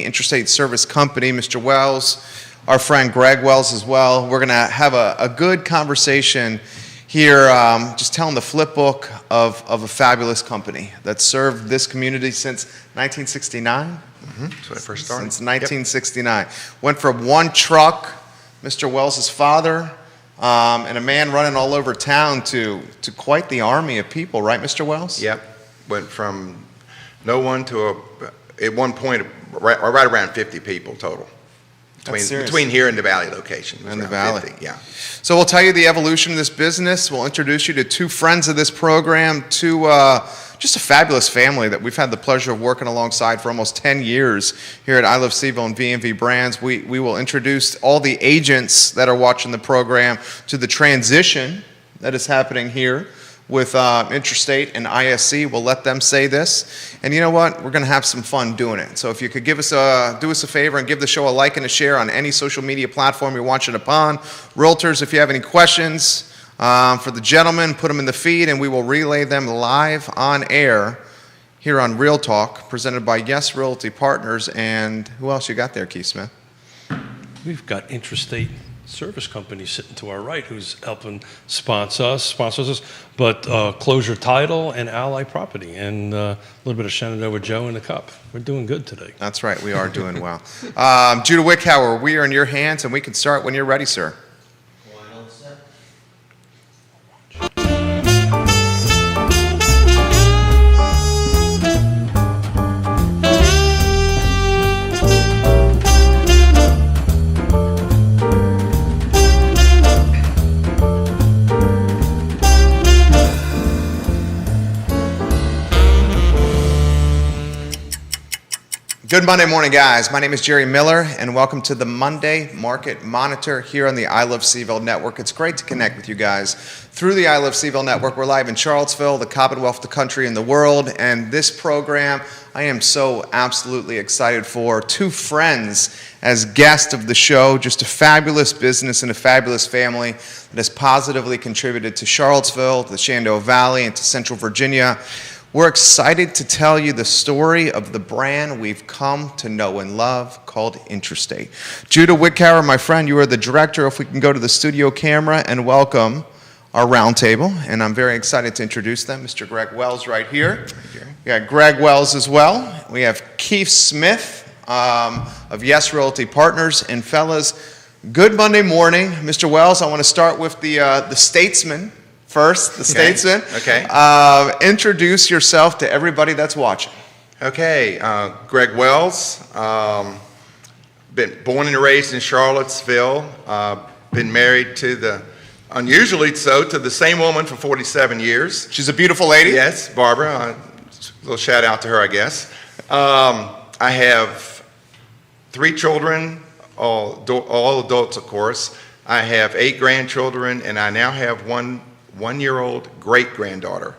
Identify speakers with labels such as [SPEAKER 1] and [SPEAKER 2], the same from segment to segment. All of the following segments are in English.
[SPEAKER 1] Interstate Service Company, Mr. Wells, our friend Greg Wells as well. We're going to have a good conversation here, just telling the flip book of a fabulous company that served this community since 1969.
[SPEAKER 2] That's when I first started.
[SPEAKER 1] Since 1969. Went from one truck, Mr. Wells' father, and a man running all over town to quite the army of people, right, Mr. Wells?
[SPEAKER 2] Yep. Went from no one to at one point right around 50 people total. Between here and the Valley location.
[SPEAKER 1] In the Valley.
[SPEAKER 2] 50, yeah.
[SPEAKER 1] So we'll tell you the evolution of this business. We'll introduce you to two friends of this program, just a fabulous family that we've had the pleasure of working alongside for almost 10 years here at I Love CVille and V&V Brands. We will introduce all the agents that are watching the program to the transition that is happening here with Interstate and ISC. We'll let them say this. And you know what? We're going to have some fun doing it. So if you could do us a favor and give the show a like and a share on any social media platform you're watching upon. Realtors, if you have any questions for the gentlemen, put them in the feed and we will relay them live on air here on Real Talk, presented by Yes Realty Partners. And who else you got there, Keith Smith?
[SPEAKER 3] We've got Interstate Service Company sitting to our right who's helping sponsors us, but Closure Title and Ally Property, and a little bit of Shenandoah Joe in the cup. We're doing good today.
[SPEAKER 1] That's right, we are doing well. Judah Wickhauer, we are in your hands, and we can start when you're ready, sir. Good Monday morning, guys. My name is Jerry Miller, and welcome to the Monday Market Monitor here on the I Love CVille Network. It's great to connect with you guys through the I Love CVille Network. We're live in Charlottesville, the Commonwealth, the country, and the world. And this program, I am so absolutely excited for. Two friends as guests of the show, just a fabulous business and a fabulous family that has positively contributed to Charlottesville, to the Shenandoah Valley, and to Central Virginia. We're excited to tell you the story of the brand we've come to know and love called Interstate. Judah Wickhauer, my friend, you are the director. If we can go to the studio camera and welcome our roundtable. And I'm very excited to introduce them. Mr. Greg Wells right here. We got Greg Wells as well. We have Keith Smith of Yes Realty Partners. And fellas, good Monday morning. Mr. Wells, I want to start with the statesman. First, the statesman.
[SPEAKER 2] Okay.
[SPEAKER 1] Introduce yourself to everybody that's watching.
[SPEAKER 2] Okay. Greg Wells. Been born and raised in Charlottesville. Been married to unusually so, to the same woman for 47 years.
[SPEAKER 1] She's a beautiful lady.
[SPEAKER 2] Yes, Barbara. A little shout out to her, I guess. I have 3 children, all adults, of course. I have 8 grandchildren, and I now have one-year-old great-granddaughter.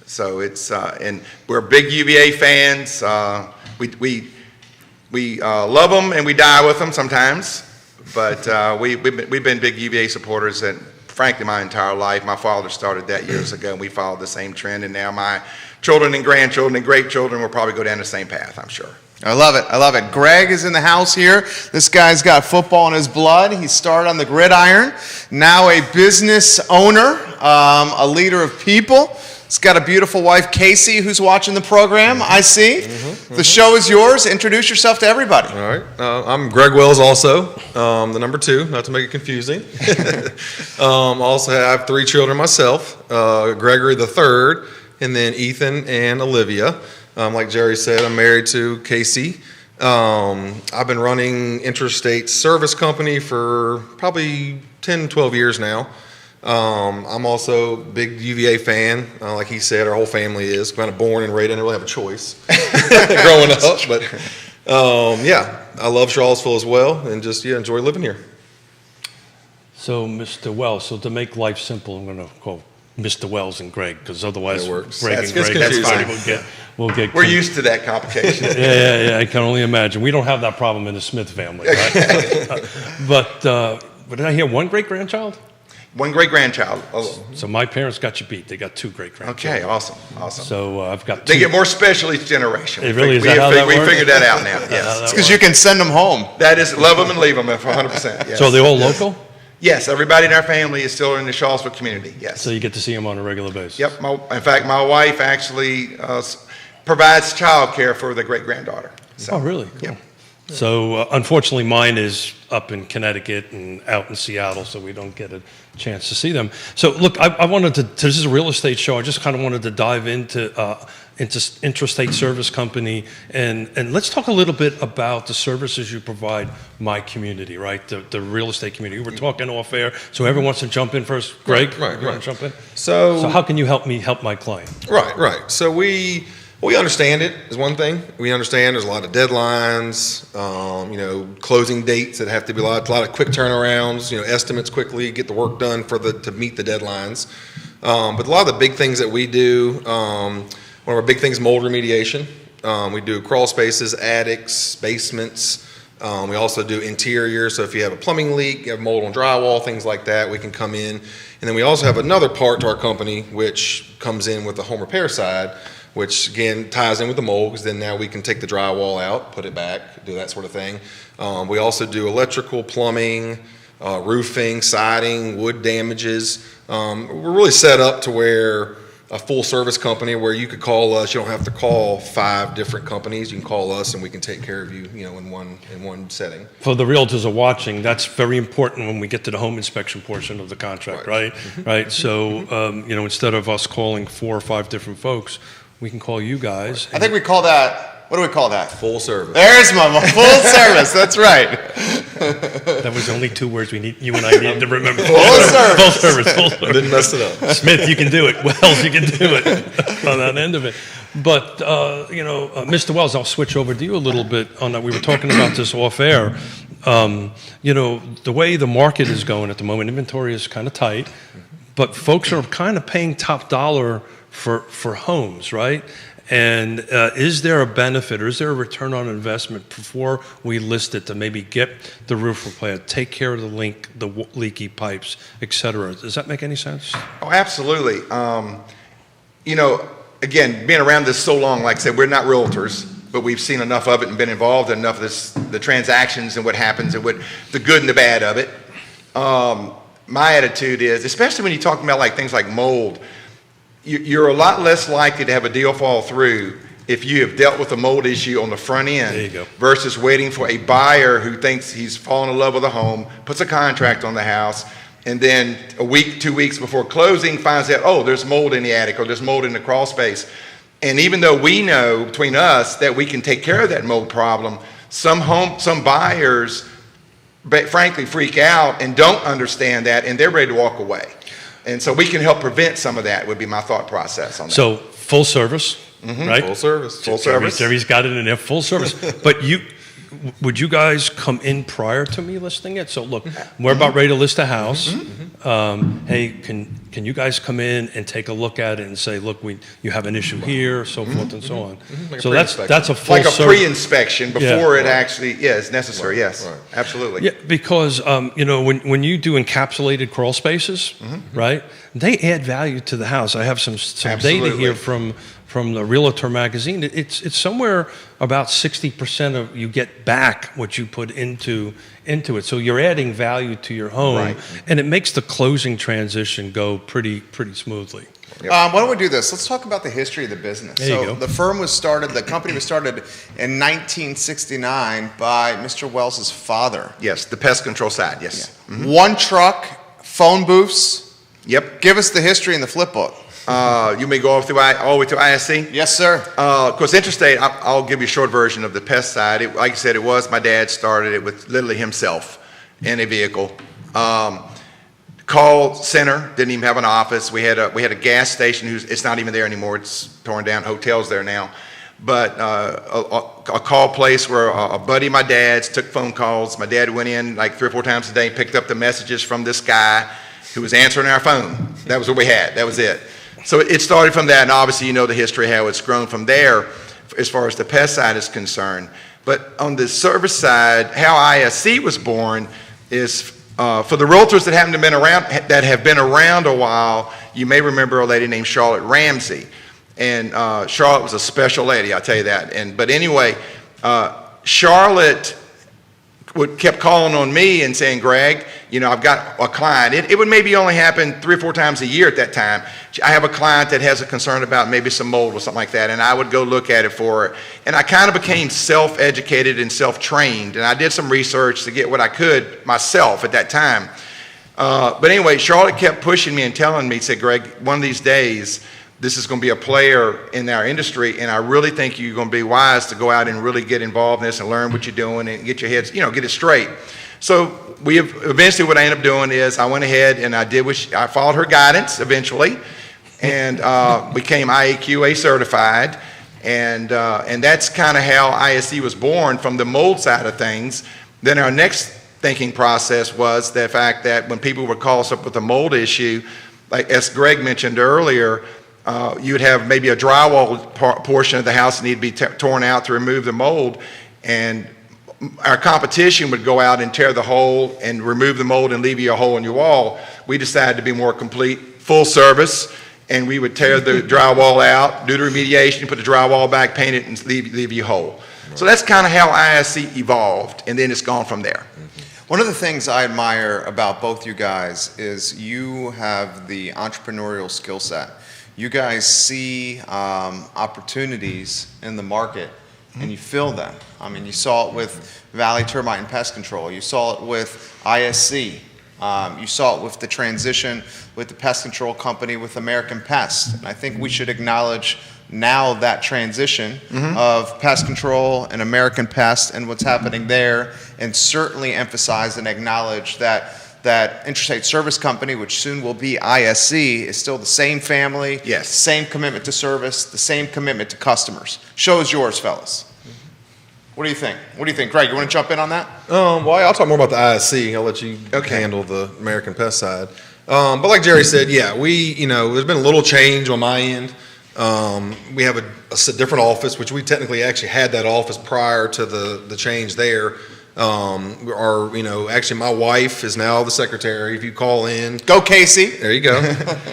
[SPEAKER 2] So it's, and we're big UVA fans. We love them and we die with them sometimes, but we've been big UVA supporters, and frankly, my entire life. My father started that years ago, and we followed the same trend, and now my children and grandchildren and great-children will probably go down the same path, I'm sure.
[SPEAKER 1] I love it. I love it. Greg is in the house here. This guy's got football in his blood. He started on the gridiron. Now a business owner, a leader of people. He's got a beautiful wife, Casey, who's watching the program, I see. The show is yours. Introduce yourself to everybody.
[SPEAKER 4] All right. I'm Greg Wells also, the number 2, not to make it confusing. Also have 3 children myself, Gregory the 3rd, and then Ethan and Olivia. Like Jerry said, I'm married to Casey. I've been running Interstate Service Company for probably 10, 12 years now. I'm also a big UVA fan. Like he said, our whole family is kind of born and raised. I didn't really have a choice growing up. But yeah, I love Charlottesville as well, and just enjoy living here.
[SPEAKER 3] So, Mr. Wells, so to make life simple, I'm going to call Mr. Wells and Greg, because otherwise Greg and Greg,
[SPEAKER 2] that's fine.
[SPEAKER 3] We'll get
[SPEAKER 2] We're used to that complication.
[SPEAKER 3] yeah, I can only imagine. We don't have that problem in the Smith family, right? But did I hear one great-grandchild?
[SPEAKER 2] one great-grandchild.
[SPEAKER 3] So my parents got you beat. They got 2 great-grandchildren.
[SPEAKER 2] Okay, awesome.
[SPEAKER 3] So I've got 2.
[SPEAKER 2] They get more special each generation.
[SPEAKER 3] It really is that how that
[SPEAKER 2] We
[SPEAKER 3] works?
[SPEAKER 2] figured that out now, yes.
[SPEAKER 1] It's because you can send them home.
[SPEAKER 2] That is, love them and leave them 100%, yes.
[SPEAKER 3] So are they all local?
[SPEAKER 2] Yes, everybody in our family is still in the Charlottesville community, yes.
[SPEAKER 3] So you get to see them on a regular basis?
[SPEAKER 2] Yep, in fact, my wife actually provides childcare for the great-granddaughter. So,
[SPEAKER 3] Oh, really? Cool.
[SPEAKER 2] Yep.
[SPEAKER 3] So unfortunately, mine is up in Connecticut and out in Seattle, so we don't get a chance to see them. So look, I wanted to, this is a real estate show. I just kind of wanted to dive into Interstate Service Company, and let's talk a little bit about the services you provide my community, right? The real estate community. We're talking off air, so whoever wants to jump in first. Greg,
[SPEAKER 4] Right.
[SPEAKER 3] you want to jump in?
[SPEAKER 4] So
[SPEAKER 3] how can you help me help my client?
[SPEAKER 4] Right. So we understand it is one thing. We understand there's a lot of deadlines, closing dates that have to be a lot of quick turnarounds, estimates quickly, get the work done to meet the deadlines. But a lot of the big things that we do, one of our big things, mold remediation. We do crawl spaces, attics, basements. We also do interior. So if you have a plumbing leak, you have mold on drywall, things like that, we can come in. And then we also have another part to our company, which comes in with the home repair side, which again ties in with the mold, because then now we can take the drywall out, put it back, do that sort of thing. We also do electrical, plumbing, roofing, siding, wood damages. We're really set up to where a full service company where you could call us. You don't have to call 5 different companies. You can call us and we can take care of you, in one setting.
[SPEAKER 3] For the realtors are watching, that's very important when we get to the home inspection portion of the contract, right? Right. So, instead of us calling 4 or 5 different folks, we can call you guys.
[SPEAKER 1] I think we call that, what do we call that?
[SPEAKER 4] Full service.
[SPEAKER 1] There's my full service, that's right.
[SPEAKER 3] That was only 2 words you and I needed to remember.
[SPEAKER 1] Full service.
[SPEAKER 3] Full service. Full service.
[SPEAKER 4] Didn't mess it up.
[SPEAKER 3] Smith, you can do it. Wells, you can do it on that end of it. But, Mr. Wells, I'll switch over to you a little bit on that. We were talking about this off air. The way the market is going at the moment, inventory is kind of tight, but folks are kind of paying top dollar for homes, right? And is there a benefit or is there a return on investment before we list it to maybe get the roof repaired, take care of the leaky pipes, et cetera? Does that make any sense?
[SPEAKER 2] Oh, absolutely. Again, being around this so long, like I said, we're not realtors, but we've seen enough of it and been involved in enough of the transactions and what happens and what the good and the bad of it. My attitude is, especially when you're talking about things like mold, you're a lot less likely to have a deal fall through if you have dealt with the mold issue on the front end.
[SPEAKER 3] There you go.
[SPEAKER 2] Versus waiting for a buyer who thinks he's fallen in love with a home, puts a contract on the house, and then a week, 2 weeks before closing finds out, oh, there's mold in the attic or there's mold in the crawl space. And even though we know between us that we can take care of that mold problem, some buyers frankly freak out and don't understand that, and they're ready to walk away. And so we can help prevent some of that, would be my thought process on that.
[SPEAKER 3] So full service, right?
[SPEAKER 4] Full service.
[SPEAKER 2] Full service.
[SPEAKER 3] Jerry's got it in there, full service. But would you guys come in prior to me listing it? So look, we're about ready to list a house. Hey, can you guys come in and take a look at it and say, look, you have an issue here, so forth and so on.
[SPEAKER 4] Like a
[SPEAKER 3] So
[SPEAKER 4] pre-inspection.
[SPEAKER 3] that's a full
[SPEAKER 2] Like a
[SPEAKER 3] service.
[SPEAKER 2] pre-inspection before it actually is necessary, yes,
[SPEAKER 4] Right.
[SPEAKER 2] absolutely.
[SPEAKER 3] Yeah, because when you do encapsulated crawl spaces, right? They add value to the house. I have some data
[SPEAKER 2] Absolutely.
[SPEAKER 3] here from the Realtor magazine. It's somewhere about 60% of you get back what you put into it. So you're adding value to your home,
[SPEAKER 2] Right.
[SPEAKER 3] and it makes the closing transition go pretty smoothly.
[SPEAKER 1] Why don't we do this? Let's talk about the history of the business.
[SPEAKER 3] There you
[SPEAKER 1] So
[SPEAKER 3] go.
[SPEAKER 1] the company was started in 1969 by Mr. Wells's father.
[SPEAKER 2] Yes, the pest control side, yes.
[SPEAKER 1] One truck, phone booths.
[SPEAKER 2] Yep.
[SPEAKER 1] Give us the history in the flip book.
[SPEAKER 2] You may go all the way to ISC?
[SPEAKER 1] Yes, sir.
[SPEAKER 2] Of course, Interstate, I'll give you a short version of the pest side. Like I said, it was my dad started it with literally himself in a vehicle. Call center, didn't even have an office. We had a gas station it's not even there anymore. It's torn down. Hotel's there now. But a call place where a buddy of my dad's took phone calls. My dad went in like 3 or 4 times a day, picked up the messages from this guy who was answering our phone. That was what we had. That was it. So it started from that, and obviously you know the history, how it's grown from there as far as the pest side is concerned. But on the service side, how ISC was born is For the realtors that have been around a while, you may remember a lady named Charlotte Ramsey. And Charlotte was a special lady, I'll tell you that. But anyway, Charlotte kept calling on me and saying, Greg, I've got a client. It would maybe only happen 3 or 4 times a year at that time. I have a client that has a concern about maybe some mold or something like that, and I would go look at it for her. And I kind of became self-educated and self-trained, and I did some research to get what I could myself at that time. But anyway, Charlotte kept pushing me and telling me, said, Greg, one of these days, this is going to be a player in our industry, and I really think you're going to be wise to go out and really get involved in this and learn what you're doing and get your heads, get it straight. So eventually what I ended up doing is I went ahead and I followed her guidance eventually, and became IAQA certified, and that's kind of how ISC was born from the mold side of things. Then our next thinking process was the fact that when people would call us up with a mold issue, like as Greg mentioned earlier, you would have maybe a drywall portion of the house that needed to be torn out to remove the mold, and our competition would go out and tear the hole and remove the mold and leave you a hole in your wall. We decided to be more complete, full service, and we would tear the drywall out, do the remediation, put the drywall back, paint it, and leave you whole. Right. So that's kind of how ISC evolved, and then it's gone from there.
[SPEAKER 1] One of the things I admire about both you guys is you have the entrepreneurial skill set. You guys see opportunities in the market and you fill them. I mean, you saw it with Valley Termite and Pest Control. You saw it with ISC. You saw it with the transition with the pest control company with American Pest. And I think we should acknowledge now that transition of pest control and American Pest and what's happening there, and certainly emphasize and acknowledge that Interstate Service Company, which soon will be ISC, is still the same family,
[SPEAKER 2] yes,
[SPEAKER 1] same commitment to service, the same commitment to customers. Show's yours, fellas. What do you think? What do you think, Greg? You want to jump in on that?
[SPEAKER 4] Well, I'll talk more about the ISC. I'll let you handle the American Pest side. But like Jerry said, yeah, there's been a little change on my end. We have a different office, which we technically actually had that office prior to the change there. Actually my wife is now the secretary. If you call in,
[SPEAKER 1] go Casey.
[SPEAKER 4] There you go.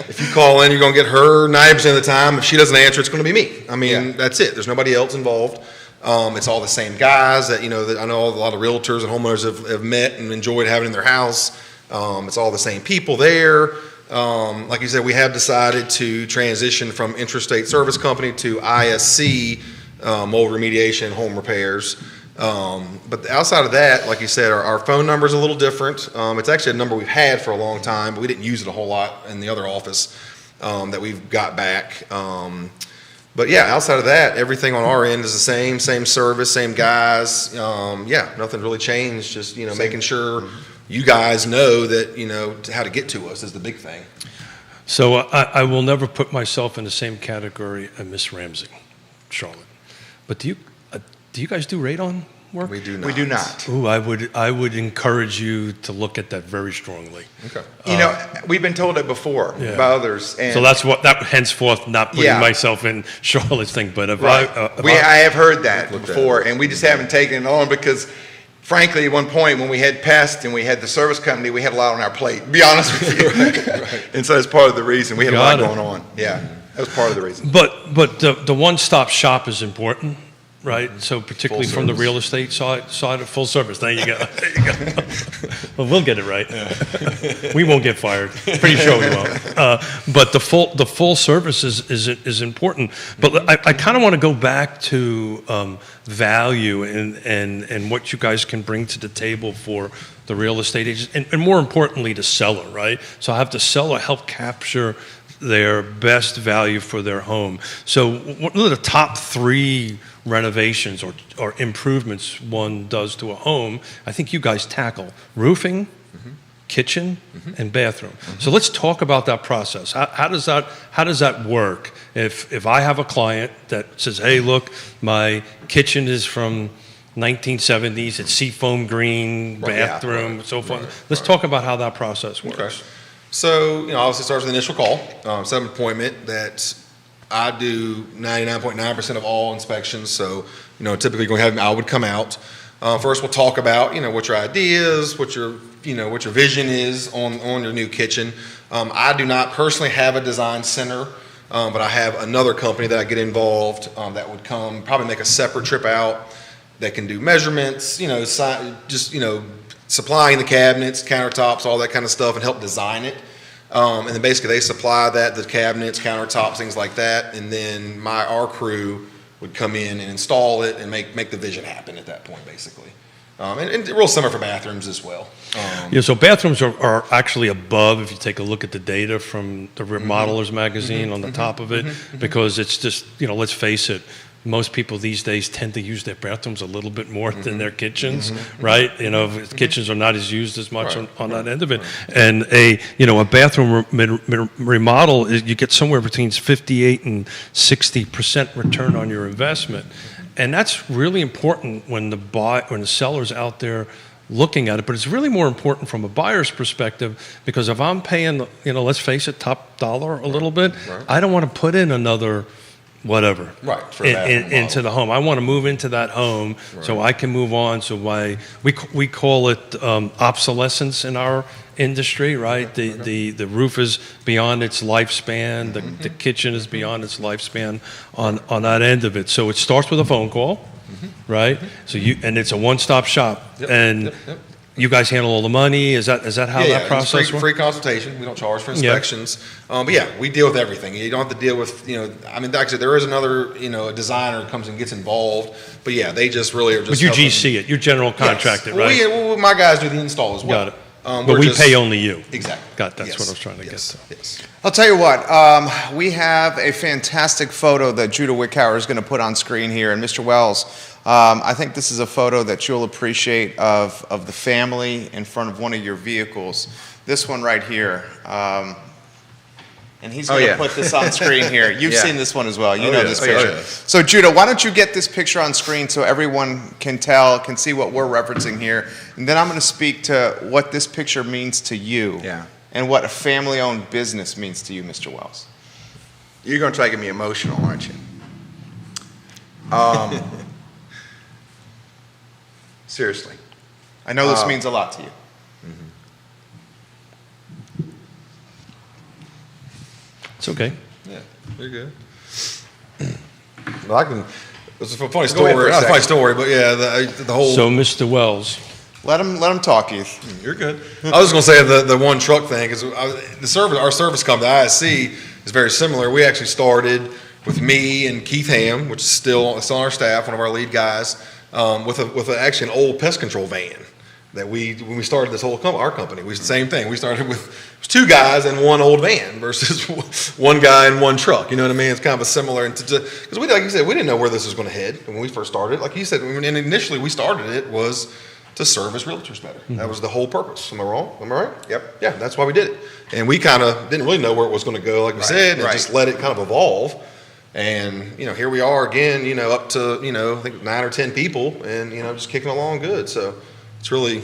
[SPEAKER 4] If you call in, you're going to get her 90% of the time. If she doesn't answer, it's going to be me. I mean, That's it. There's nobody else involved. It's all the same guys that I know a lot of realtors and homeowners have met and enjoyed having in their house. It's all the same people there. Like you said, we have decided to transition from Interstate Service Company to ISC, mold remediation and home repairs. But outside of that, like you said, our phone number is a little different. It's actually a number we've had for a long time, but we didn't use it a whole lot in the other office that we've got back. But yeah, outside of that, everything on our end is the same service, same guys. Nothing really changed. Just making sure you guys know that how to get to us is the big thing.
[SPEAKER 3] So I will never put myself in the same category as Miss Ramsey, Charlotte. But do you guys do radon work?
[SPEAKER 2] We do not. We do not.
[SPEAKER 3] Ooh, I would encourage you to look at that very strongly.
[SPEAKER 2] Okay. We've been told it before by others. And
[SPEAKER 3] so that's that henceforth not putting myself in Charlotte's thing. But
[SPEAKER 2] I have heard that before, and we just haven't taken it on because, frankly, at one point when we had pest and we had the service company, we had a lot on our plate, to be honest with you. Right. And so that's part of the reason. We had a lot going on. Yeah, that was part of the reason.
[SPEAKER 3] But the one-stop shop is important. Right, so particularly from the real estate side of full service. There you go. Well, we'll get it right. Yeah. We won't get fired. Pretty sure we won't. But the full service is important. But I kind of want to go back to value and what you guys can bring to the table for the real estate agents, and more importantly, the seller. Right, so have the seller help capture their best value for their home. So what are the top 3 renovations or improvements one does to a home? I think you guys tackle roofing, kitchen, and bathroom. So let's talk about that process. How does that work? If I have a client that says, hey, look, my kitchen is from 1970s, it's seafoam green, bathroom, so forth. Let's talk about how that process works.
[SPEAKER 4] Okay. So, obviously it starts with the initial call, set an appointment that I do 99.9% of all inspections. So, typically I would come out. First, we'll talk about, what your ideas, what your vision is on your new kitchen. I do not personally have a design center, but I have another company that I get involved that would come, probably make a separate trip out that can do measurements, supplying the cabinets, countertops, all that kind of stuff, and help design it. And then basically they supply the cabinets, countertops, things like that, and then our crew would come in and install it and make the vision happen at that point, basically. And real similar for bathrooms as well.
[SPEAKER 3] So bathrooms are actually above, if you take a look at the data from the Remodelers magazine on the top of it, because it's just, let's face it, most people these days tend to use their bathrooms a little bit more than their kitchens, right? Kitchens are not as used as much on that end of it. And a bathroom remodel, you get somewhere between 58 and 60% return on your investment. And that's really important when the seller's out there looking at it, but it's really more important from a buyer's perspective, because if I'm paying, let's face it, top dollar a little bit, I don't want to put in another whatever
[SPEAKER 4] for
[SPEAKER 3] into the home. I want to move into that home so I can move on. So we call it obsolescence in our industry, right? The roof is beyond its lifespan. The kitchen is beyond its lifespan on that end of it. So it starts with a phone call, right? So and it's a one-stop shop, and you guys handle all the money. Is that how that process works?
[SPEAKER 4] Free consultation. We don't charge for inspections. But we deal with everything. You don't have to deal with, actually there is another, a designer comes and gets involved. But they just really are just.
[SPEAKER 3] But you GC it. You're general contractor, right?
[SPEAKER 4] Well, my guys do the install as well.
[SPEAKER 3] Got it. But we pay only you.
[SPEAKER 4] Exactly.
[SPEAKER 3] That's what I was trying to get to.
[SPEAKER 4] Yes.
[SPEAKER 1] I'll tell you what, we have a fantastic photo that Judah Wickhauer is going to put on screen here. And Mr. Wells, I think this is a photo that you'll appreciate of the family in front of one of your vehicles. This one right here. And he's going to put this on screen here. You've seen this one as well. You know this picture. So Judah, why don't you get this picture on screen so everyone can see what we're referencing here. And then I'm going to speak to what this picture means to you and what a family-owned business means to you, Mr. Wells.
[SPEAKER 2] You're going to try to get me emotional, aren't you? Seriously.
[SPEAKER 1] I know this means a lot to you.
[SPEAKER 3] It's okay.
[SPEAKER 4] Yeah, you're good. Well, it's a funny story.
[SPEAKER 2] Not
[SPEAKER 4] Not a funny story, but the whole.
[SPEAKER 3] So, Mr. Wells.
[SPEAKER 1] Let him talk, Keith.
[SPEAKER 4] You're good. I was just going to say the one truck thing, because our service company, the ISC, is very similar. We actually started with me and Keith Ham, which is still on our staff, one of our lead guys, with actually an old pest control van that when we started this whole our company, we same thing. We started with two guys and one old van versus one guy and one truck. You know what I mean? It's kind of a similar, because like you said, we didn't know where this was going to head when we first started. Like you said, and initially we started it was to service realtors better. That was the whole purpose. Am I wrong? Am I right?
[SPEAKER 2] Yep.
[SPEAKER 4] Yeah, that's why we did it. And we kind of didn't really know where it was going to go, like we said, and just let it kind of evolve. And, here we are again, up to, I think 9 or 10 people and, just kicking along good. So it's really,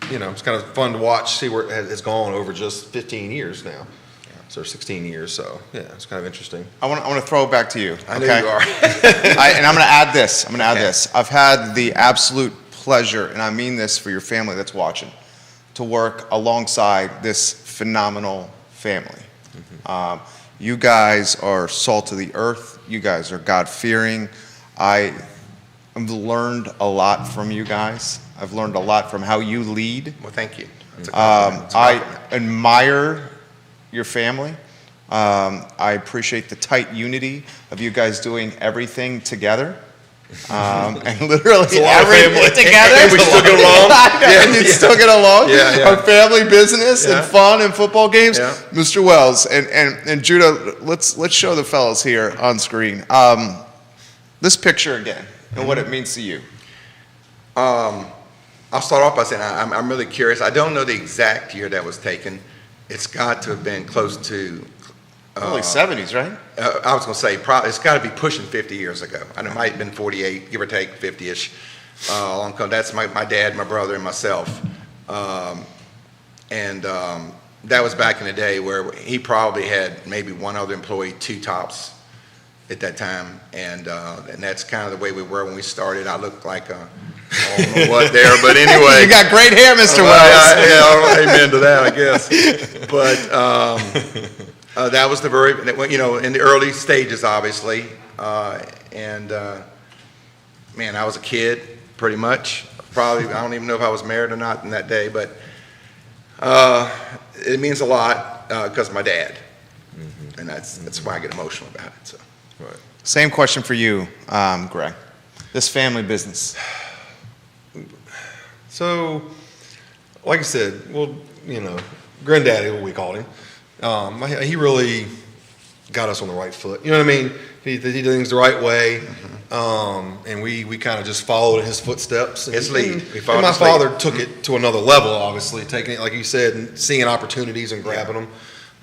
[SPEAKER 4] it's kind of fun to watch, see where it has gone over just 15 years now. So 16 years. So, it's kind of interesting.
[SPEAKER 1] I want to throw it back to you.
[SPEAKER 2] I know you are.
[SPEAKER 1] And I'm going to add this. I've had the absolute pleasure, and I mean this for your family that's watching, to work alongside this phenomenal family. You guys are salt of the earth. You guys are God-fearing. I've learned a lot from you guys. I've learned a lot from how you lead.
[SPEAKER 2] Well, thank you.
[SPEAKER 1] I admire your family. I appreciate the tight unity of you guys doing everything together. And literally everything together.
[SPEAKER 4] And we still get along.
[SPEAKER 1] And you still get along.
[SPEAKER 4] Yeah.
[SPEAKER 1] Our family business and fun and football games.
[SPEAKER 2] Yeah.
[SPEAKER 1] Mr. Wells and Judah, let's show the fellas here on screen. This picture again and what it means to you.
[SPEAKER 2] I'll start off by saying I'm really curious. I don't know the exact year that was taken. It's got to have been close to
[SPEAKER 1] Early 70s, right?
[SPEAKER 2] I was going to say, it's got to be pushing 50 years ago. And it might have been 48, give or take 50-ish. That's my dad, my brother, and myself. That was back in the day where he probably had maybe one other employee, two tops at that time. And that's kind of the way we were when we started. I looked like I don't know what there, but anyway.
[SPEAKER 1] You got great hair, Mr.
[SPEAKER 2] Well,
[SPEAKER 1] Wells.
[SPEAKER 2] yeah, amen to that, I guess. But that was the very, in the early stages, obviously. Man, I was a kid, pretty much. Probably, I don't even know if I was married or not in that day, but it means a lot because of my dad. Mm-hmm. And that's why I get emotional about it. So.
[SPEAKER 4] Right.
[SPEAKER 1] Same question for you, Greg. This family business.
[SPEAKER 4] So, like I said, well, Granddaddy, what we called him, he really got us on the right foot. You know what I mean? He did things the right way, and we kind of just followed in his footsteps.
[SPEAKER 2] His lead.
[SPEAKER 4] And my father took it to another level, obviously, taking it, like you said, and seeing opportunities and grabbing them.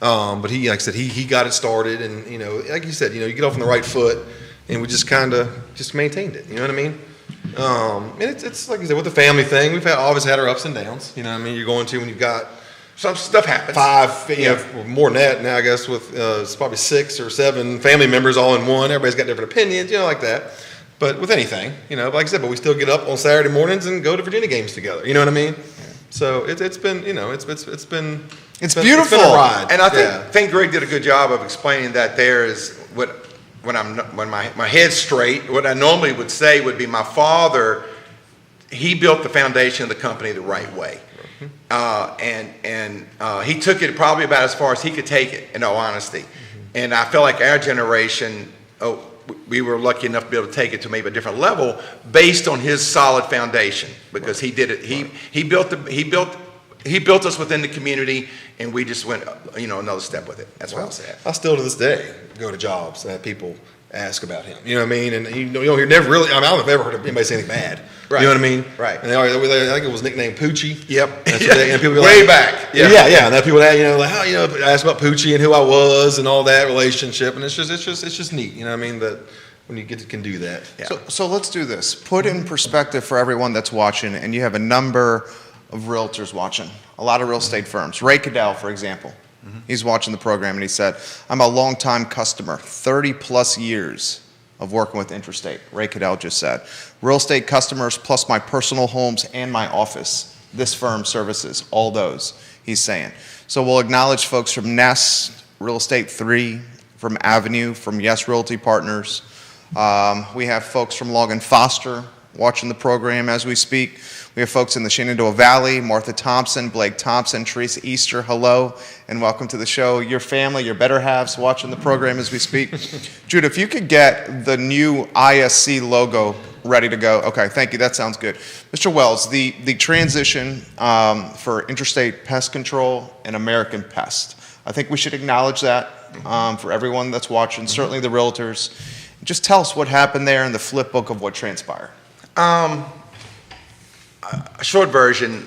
[SPEAKER 4] But he, like I said, he got it started, and, like you said, you get off on the right foot, and we just kind of just maintained it. You know what I mean? And it's like you said, with the family thing, we've always had our ups and downs. You know what I mean? You're going to when you've got
[SPEAKER 2] some stuff happens.
[SPEAKER 4] 5, more than that now, I guess, with it's probably 6 or 7 family members all in one. Everybody's got different opinions, like that. But with anything, like I said, but we still get up on Saturday mornings and go to Virginia games together. You know what I mean? So it's been, it's been
[SPEAKER 1] It's beautiful.
[SPEAKER 4] It's been a ride.
[SPEAKER 2] And I think Greg did a good job of explaining that there is when my head's straight, what I normally would say would be my father, he built the foundation of the company the right way. And he took it probably about as far as he could take it, in all honesty. And I feel like our generation, we were lucky enough to be able to take it to maybe a different level based on his solid foundation, because he did it. He built us within the community, and we just went another step with it. That's what I'll say.
[SPEAKER 4] I still to this day go to jobs that people ask about him. You know what I mean? And you're never really. I don't know if I've ever heard anybody say anything bad.
[SPEAKER 2] Right.
[SPEAKER 4] You know what I mean?
[SPEAKER 2] Right.
[SPEAKER 4] And I think it was nicknamed Poochie.
[SPEAKER 2] Yep.
[SPEAKER 4] That's what and people be
[SPEAKER 2] Way
[SPEAKER 4] like,
[SPEAKER 2] back.
[SPEAKER 4] Yeah. And then people ask about Poochie and who I was and all that relationship, and it's just neat. You know what I mean? That when you can do that.
[SPEAKER 2] Yeah.
[SPEAKER 1] So let's do this. Put in perspective for everyone that's watching, and you have a number of realtors watching, a lot of real estate firms. Ray Cadell, for example, he's watching the program, and he said, I'm a longtime customer, 30 plus years of working with Interstate. Ray Cadell just said, real estate customers plus my personal homes and my office, this firm services, all those, he's saying. So we'll acknowledge folks from Nest, Real Estate 3, from Avenue, from Yes Realty Partners. We have folks from Logan Foster watching the program as we speak. We have folks in the Shenandoah Valley, Martha Thompson, Blake Thompson, Teresa Easter, hello, and welcome to the show. Your family, your better halves watching the program as we speak. Jude, if you could get the new ISC logo ready to go. Okay, thank you, that sounds good. Mr. Wells, the transition for Interstate Pest Control and American Pest, I think we should acknowledge that for everyone that's watching, certainly the realtors. Just tell us what happened there in the flip book of what transpired.
[SPEAKER 2] A short version,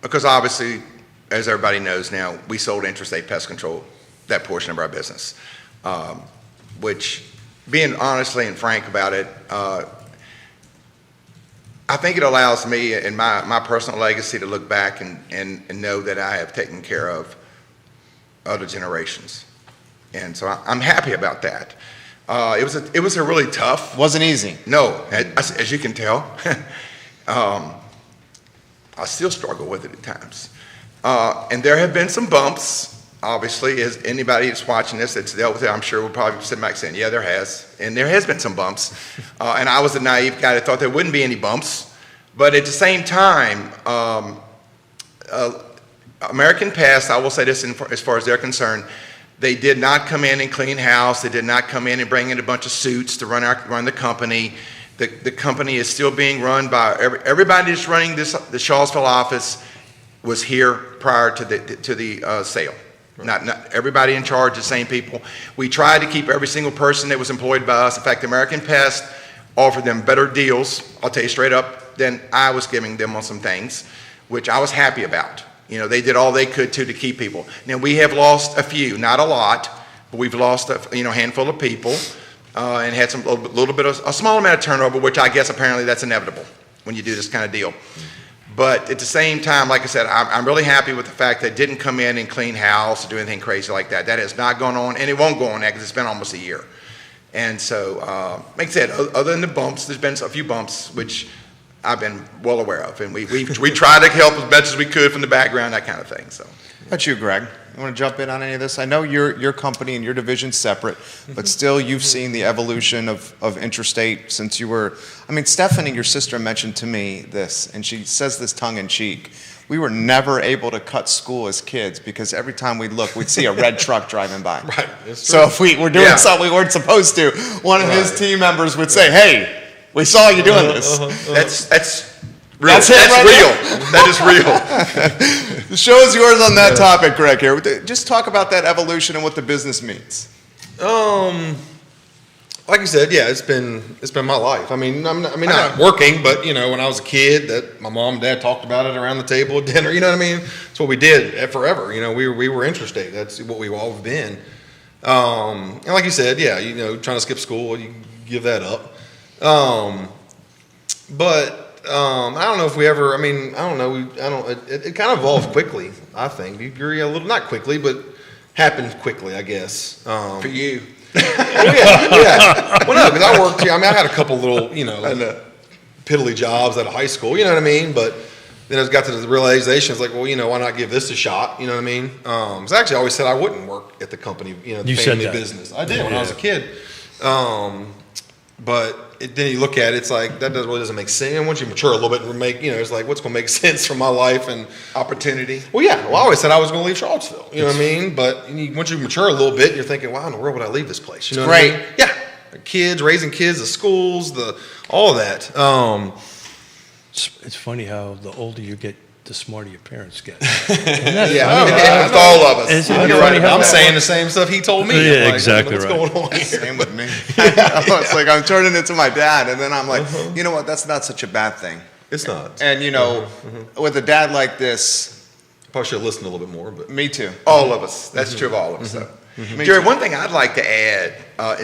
[SPEAKER 2] because obviously, as everybody knows now, we sold Interstate Pest Control, that portion of our business, which, being honestly and frank about it, I think it allows me and my personal legacy to look back and know that I have taken care of other generations. And so I'm happy about that. It was a really tough.
[SPEAKER 1] Wasn't easy.
[SPEAKER 2] No, as you can tell. I still struggle with it at times. And there have been some bumps, obviously, as anybody that's watching this that's dealt with it, I'm sure will probably sit back saying, yeah, there has. And there has been some bumps. And I was a naive guy that thought there wouldn't be any bumps. But at the same time, American Pest, I will say this as far as they're concerned, they did not come in and clean house. They did not come in and bring in a bunch of suits to run the company. The company is still being run by everybody that's running the Shawsville office was here prior to the sale. Right. Not everybody in charge, the same people. We tried to keep every single person that was employed by us. In fact, American Pest offered them better deals, I'll tell you straight up, than I was giving them on some things, which I was happy about. They did all they could to keep people. Now, we have lost a few, not a lot, but we've lost a handful of people. And had a little bit of a small amount of turnover, which I guess apparently that's inevitable when you do this kind of deal. But at the same time, like I said, I'm really happy with the fact that it didn't come in and clean house or do anything crazy like that. That has not gone on, and it won't go on because it's been almost a year. And so, like I said, other than the bumps, there's been a few bumps, which I've been well aware of, and we try to help as much as we could from the background, that kind of thing. So,
[SPEAKER 1] How about you, Greg? You want to jump in on any of this? I know your company and your division's separate, but still you've seen the evolution of Interstate since you were, I mean, Stephanie, your sister, mentioned to me this, and she says this tongue in cheek. We were never able to cut school as kids because every time we'd look, we'd see a red truck driving by.
[SPEAKER 4] Right. That's
[SPEAKER 1] So if we were doing
[SPEAKER 2] Yeah.
[SPEAKER 1] something we weren't supposed to, one of his team members would say, "Hey, we saw you doing this."
[SPEAKER 2] that's real.
[SPEAKER 1] That's it right
[SPEAKER 2] real. That is real.
[SPEAKER 1] The show is yours on that topic, Greg. Here, just talk about that evolution and what the business means.
[SPEAKER 4] Like you said, yeah, it's been my life. I mean, not working, but when I was a kid, that my mom and dad talked about it around the table at dinner. You know what I mean? It's what we did forever. We were Interstate. That's what we've always been. And like you said, yeah, trying to skip school, you give that up. But I don't know if we ever. I mean, I don't know. It kind of evolved quickly. I think. Do you agree? A little, not quickly, but happened quickly, I guess.
[SPEAKER 2] For you.
[SPEAKER 4] Yeah. Well, no, because I worked here. I mean, I had a couple little, piddly jobs out of high school. You know what I mean? But then I got to the realization, it's like, well, why not give this a shot? You know what I mean? Because actually, I always said I wouldn't work at the company, the
[SPEAKER 3] You said
[SPEAKER 4] family
[SPEAKER 3] that.
[SPEAKER 4] business. I did when I was a kid. But then you look at it, it's like that really doesn't make sense. And once you mature a little bit and make, it's like what's going to make sense for my life and
[SPEAKER 2] Opportunity.
[SPEAKER 4] well, yeah. Well, I always said I was going to leave Charlottesville. You know what I mean? But once you mature a little bit, you're thinking, why in the world would I leave this place? You know what I
[SPEAKER 1] Great.
[SPEAKER 4] mean? Yeah. The kids, raising kids, the schools, all of that.
[SPEAKER 3] It's funny how the older you get, the smarter your parents get.
[SPEAKER 2] Yeah, it's all of us.
[SPEAKER 3] Isn't
[SPEAKER 2] You're
[SPEAKER 3] it
[SPEAKER 2] right
[SPEAKER 3] funny
[SPEAKER 2] about
[SPEAKER 3] how
[SPEAKER 4] I'm
[SPEAKER 2] that.
[SPEAKER 4] saying the same stuff he told me.
[SPEAKER 3] Yeah,
[SPEAKER 4] I'm like,
[SPEAKER 3] exactly
[SPEAKER 4] what's
[SPEAKER 3] right.
[SPEAKER 4] going on here?
[SPEAKER 1] Same with me. It's like I'm turning into my dad, and then I'm like, you know what? That's not such a bad thing.
[SPEAKER 4] It's not.
[SPEAKER 1] And with a dad like this,
[SPEAKER 4] Probably should have listened a little bit more, but
[SPEAKER 1] me too.
[SPEAKER 2] All of us. That's true of all of us, though.
[SPEAKER 1] Me
[SPEAKER 2] Jerry,
[SPEAKER 1] too.
[SPEAKER 2] one thing I'd like to add,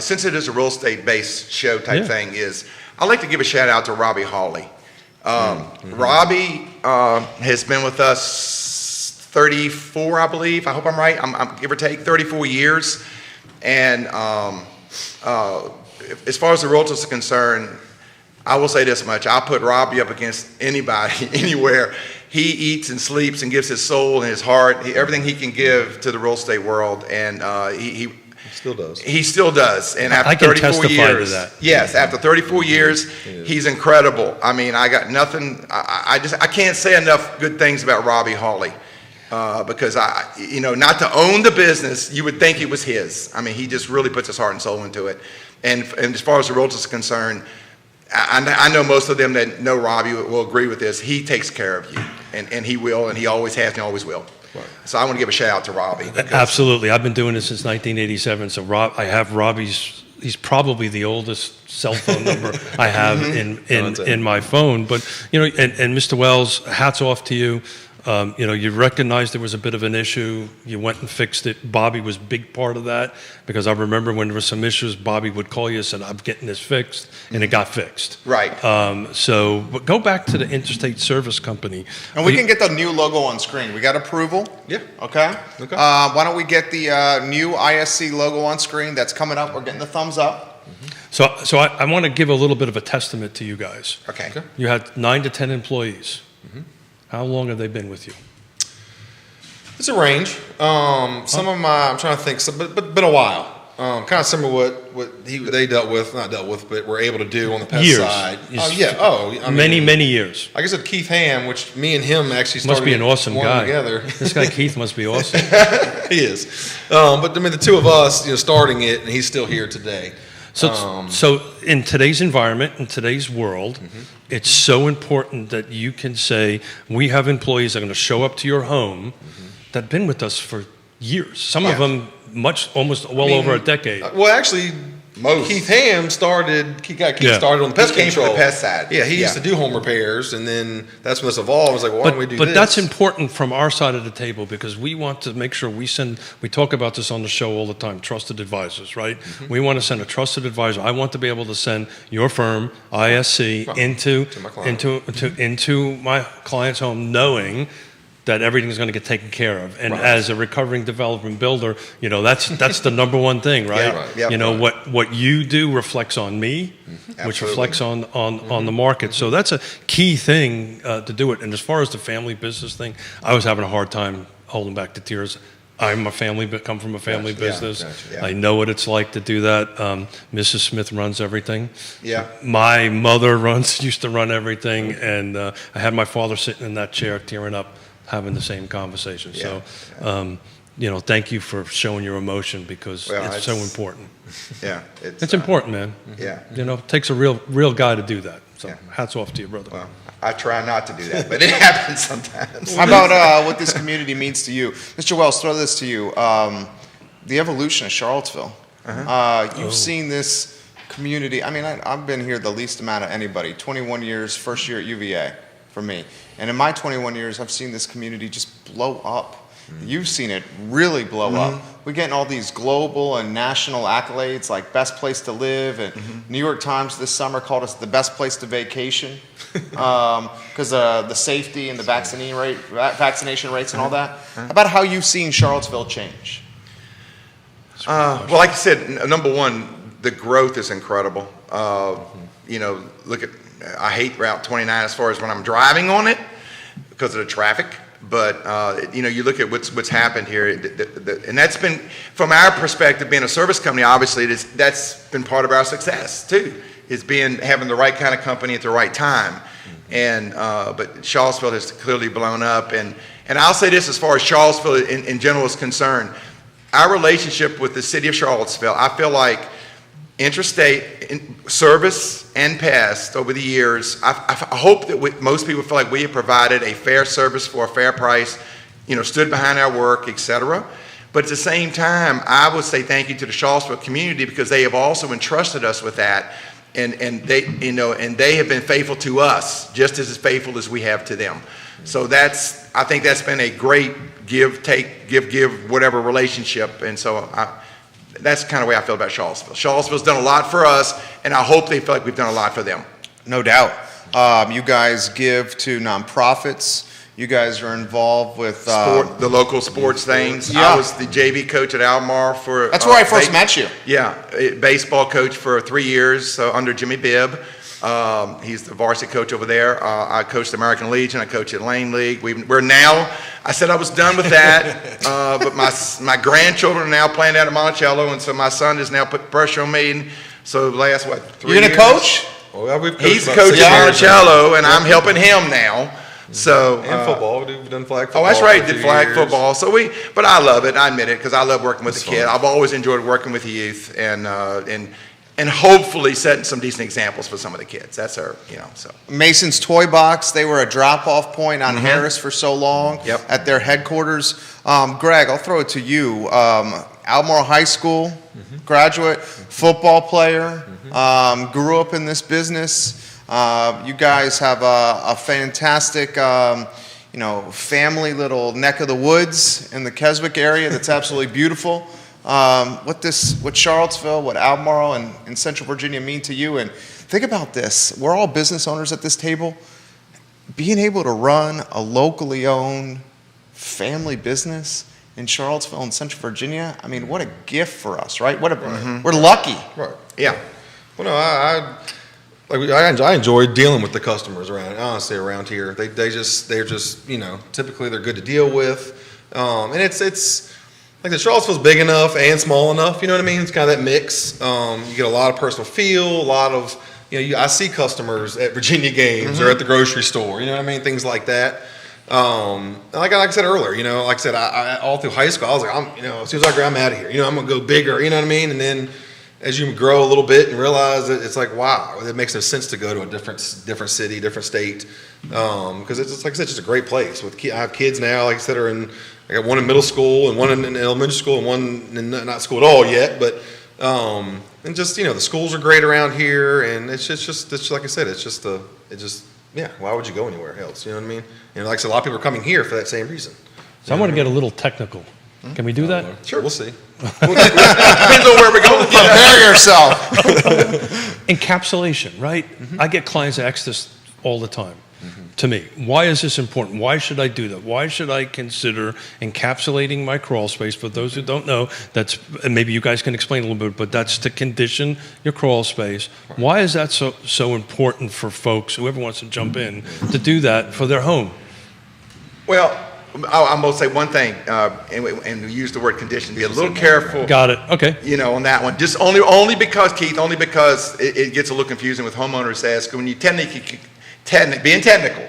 [SPEAKER 2] since it is a real estate-based show type
[SPEAKER 3] Yeah.
[SPEAKER 2] thing, is I'd like to give a shout out to Robbie Hawley. Robbie has been with us 34, I believe. I hope I'm right. I'm give or take 34 years. And as far as the realtors are concerned, I will say this much. I'll put Robbie up against anybody, anywhere. He eats and sleeps and gives his soul and his heart, everything he can give to the real estate world. And he
[SPEAKER 4] still does.
[SPEAKER 2] he still does. And after
[SPEAKER 3] I can
[SPEAKER 2] 34
[SPEAKER 3] testify to
[SPEAKER 2] years,
[SPEAKER 3] that.
[SPEAKER 2] yes, after 34 years, he's incredible. I mean, I got nothing. I can't say enough good things about Robbie Hawley. Because not to own the business, you would think it was his. I mean, he just really puts his heart and soul into it. And as far as the realtors are concerned, I know most of them that know Robbie will agree with this. He takes care of you, and he will, and he always has, and he always will. Right. So I want to give a shout out to Robbie.
[SPEAKER 3] Absolutely. I've been doing this since 1987. So I have Robbie's. He's probably the oldest cell phone number I have in my phone. But and Mr. Wells, hats off to you. You recognized there was a bit of an issue. You went and fixed it. Bobby was a big part of that because I remember when there were some issues, Bobby would call you and said, I'm getting this fixed, and it got fixed.
[SPEAKER 2] Right.
[SPEAKER 3] But go back to the Interstate Service Company.
[SPEAKER 1] And we can get the new logo on screen. We got approval?
[SPEAKER 4] Yeah.
[SPEAKER 1] Okay.
[SPEAKER 4] Okay.
[SPEAKER 1] Why don't we get the new ISC logo on screen? That's coming up. We're getting the thumbs up.
[SPEAKER 3] So I want to give a little bit of a testament to you guys.
[SPEAKER 2] Okay.
[SPEAKER 3] You had 9 to 10 employees. How long have they been with you?
[SPEAKER 4] It's a range. Some of my, I'm trying to think, but been a while. Kind of similar to what they but were able to do on the pest
[SPEAKER 3] Years.
[SPEAKER 4] side.
[SPEAKER 3] Yes.
[SPEAKER 4] Oh yeah. Oh, I mean,
[SPEAKER 3] Many years.
[SPEAKER 4] Like I said, Keith Ham, which me and him actually started.
[SPEAKER 3] Must be an awesome
[SPEAKER 4] one
[SPEAKER 3] guy.
[SPEAKER 4] together.
[SPEAKER 3] This guy Keith must be awesome.
[SPEAKER 4] He is. But I mean, the two of us, starting it, and he's still here today.
[SPEAKER 3] So in today's environment, in today's world, it's so important that you can say, we have employees that are going to show up to your home that have been with us for years. Some of them almost over a decade.
[SPEAKER 4] Well, actually,
[SPEAKER 2] Most.
[SPEAKER 4] Keith Ham started. Keith
[SPEAKER 3] Yeah.
[SPEAKER 4] started on the pest
[SPEAKER 2] He came from
[SPEAKER 4] control.
[SPEAKER 2] the pest side.
[SPEAKER 4] Yeah, he used
[SPEAKER 2] Yeah.
[SPEAKER 4] to do home repairs, and then that's when this evolved. I was like, well, why don't we do
[SPEAKER 3] But
[SPEAKER 4] this?
[SPEAKER 3] that's important from our side of the table because we want to make sure we talk about this on the show all the time, trusted advisors, right? We want to send a trusted advisor. I want to be able to send your firm, ISC,
[SPEAKER 4] Right.
[SPEAKER 3] into
[SPEAKER 4] To my client.
[SPEAKER 3] into my client's home knowing that everything's going to get taken care of. And
[SPEAKER 2] Right.
[SPEAKER 3] as a recovering development builder, that's the number one thing, right?
[SPEAKER 2] Yeah, right. Yeah,
[SPEAKER 3] What you do reflects on me, which
[SPEAKER 2] Absolutely.
[SPEAKER 3] reflects on the market. So that's a key thing to do it. And as far as the family business thing, I was having a hard time holding back the tears. I'm come from a family
[SPEAKER 2] Gotcha, yeah,
[SPEAKER 3] business.
[SPEAKER 2] gotcha, yeah.
[SPEAKER 3] I know what it's like to do that. Mrs. Smith runs everything.
[SPEAKER 2] Yeah.
[SPEAKER 3] My mother used to run everything, and I had my father sitting in that chair tearing up, having the same conversation.
[SPEAKER 2] Yeah,
[SPEAKER 3] So, thank you for showing your emotion because
[SPEAKER 2] Well,
[SPEAKER 3] it's so important.
[SPEAKER 2] Yeah.
[SPEAKER 3] It's important, man.
[SPEAKER 2] Yeah.
[SPEAKER 3] It takes a real guy to do that. So,
[SPEAKER 2] Yeah.
[SPEAKER 3] hats off to you, brother.
[SPEAKER 2] Well, I try not to do that, but it happens sometimes.
[SPEAKER 1] How about what this community means to you? Mr. Wells, throw this to you. The evolution of Charlottesville. You've seen this community. I mean, I've been here the least amount of anybody. 21 years, first year at UVA for me. And in my 21 years, I've seen this community just blow up. You've seen it really blow up. We're getting all these global and national accolades like best place to live, and New York Times this summer called us the best place to vacation because the safety and the vaccination rates and all that. How about how you've seen Charlottesville change?
[SPEAKER 2] Well, like I said, number one, the growth is incredible. Look at, I hate Route 29 as far as when I'm driving on it because of the traffic. But, you look at what's happened here, and that's been, from our perspective, being a service company, obviously, that's been part of our success, too, is having the right kind of company at the right time. And, but Charlottesville has clearly blown up. And I'll say this as far as Charlottesville in general is concerned. Our relationship with the city of Charlottesville, I feel like Interstate service and past over the years, I hope that most people feel like we have provided a fair service for a fair price, stood behind our work, etc. But at the same time, I would say thank you to the Charlottesville community because they have also entrusted us with that, and they have been faithful to us just as faithful as we have to them. So I think that's been a great give, whatever relationship, and so that's kind of the way I feel about Charlottesville. Charlottesville's done a lot for us, and I hope they feel like we've done a lot for them.
[SPEAKER 1] No doubt. You guys give to nonprofits. You guys are involved with
[SPEAKER 2] The local sports things.
[SPEAKER 1] Yeah.
[SPEAKER 2] I was the JV coach at Almar for...
[SPEAKER 1] That's where I first met you.
[SPEAKER 2] Yeah, baseball coach for 3 years under Jimmy Bibb. He's the varsity coach over there. I coached the American Legion. I coach at Lane League. We're now, I said I was done with that, but my grandchildren are now playing out at Monticello, and so my son has now put pressure on me. And so the last, 3
[SPEAKER 1] You're going
[SPEAKER 2] years?
[SPEAKER 1] to coach?
[SPEAKER 4] Well, we've coached
[SPEAKER 2] He's
[SPEAKER 4] about
[SPEAKER 2] coaching
[SPEAKER 4] 6 years now.
[SPEAKER 2] Monticello, and I'm helping him now. So
[SPEAKER 4] And football. We've done flag football.
[SPEAKER 2] Oh, that's right.
[SPEAKER 4] for a
[SPEAKER 2] Did
[SPEAKER 4] few
[SPEAKER 2] flag
[SPEAKER 4] years.
[SPEAKER 2] football. But I love it. I admit it because I love working with the kid.
[SPEAKER 4] fun.
[SPEAKER 2] I've always enjoyed working with the youth and hopefully setting some decent examples for some of the kids. That's our, so.
[SPEAKER 1] Mason's Toy Box, they were a drop-off point on Harris for so long
[SPEAKER 2] Yep.
[SPEAKER 1] at their headquarters. Greg, I'll throw it to you. Almar High School graduate, football player, grew up in this business. You guys have a fantastic, family little neck of the woods in the Keswick area that's absolutely beautiful. What Charlottesville, what Albemarle and Central Virginia mean to you. And think about this. We're all business owners at this table. Being able to run a locally owned family business in Charlottesville and Central Virginia, I mean, what a gift for us, right? We're lucky.
[SPEAKER 4] Right.
[SPEAKER 2] Yeah.
[SPEAKER 4] Well, no, I enjoy dealing with the customers honestly around here. They're just typically they're good to deal with, and it's like the Charlottesville's big enough and small enough. You know what I mean? It's kind of that mix. You get a lot of personal feel, a lot of I see customers at Virginia games or at the grocery store. You know what I mean? Things like that. Like I said earlier, like I said, I all through high school, I was like, as soon as I graduate, I'm out of here. I'm gonna go bigger. You know what I mean? And then as you grow a little bit and realize that it's like, wow, it makes no sense to go to a different city, different state, because it's like I said, it's just a great place. I have kids now, like I said, I got one in middle school and one in elementary school and one in not school at all yet, but and just the schools are great around here, and it's just like I said, why would you go anywhere else? You know what I mean? And like I said, a lot of people are coming here for that same reason.
[SPEAKER 3] So I want to get a little technical. Can we do that?
[SPEAKER 4] Sure, we'll see.
[SPEAKER 2] Depends on where we're going.
[SPEAKER 1] Prepare yourself.
[SPEAKER 3] Encapsulation, right? I get clients ask this all the time. to me. Why is this important? Why should I do that? Why should I consider encapsulating my crawl space? For those who don't know, that's, and maybe you guys can explain a little bit, but that's to condition your crawl space. Why is that so important for folks, whoever wants to jump in, to do that for their home?
[SPEAKER 2] Well, I'm going to say one thing, and we use the word condition. Be a little careful.
[SPEAKER 3] Got it. Okay.
[SPEAKER 2] On that one. Just only because, Keith, it gets a little confusing with homeowners ask, when you being technical,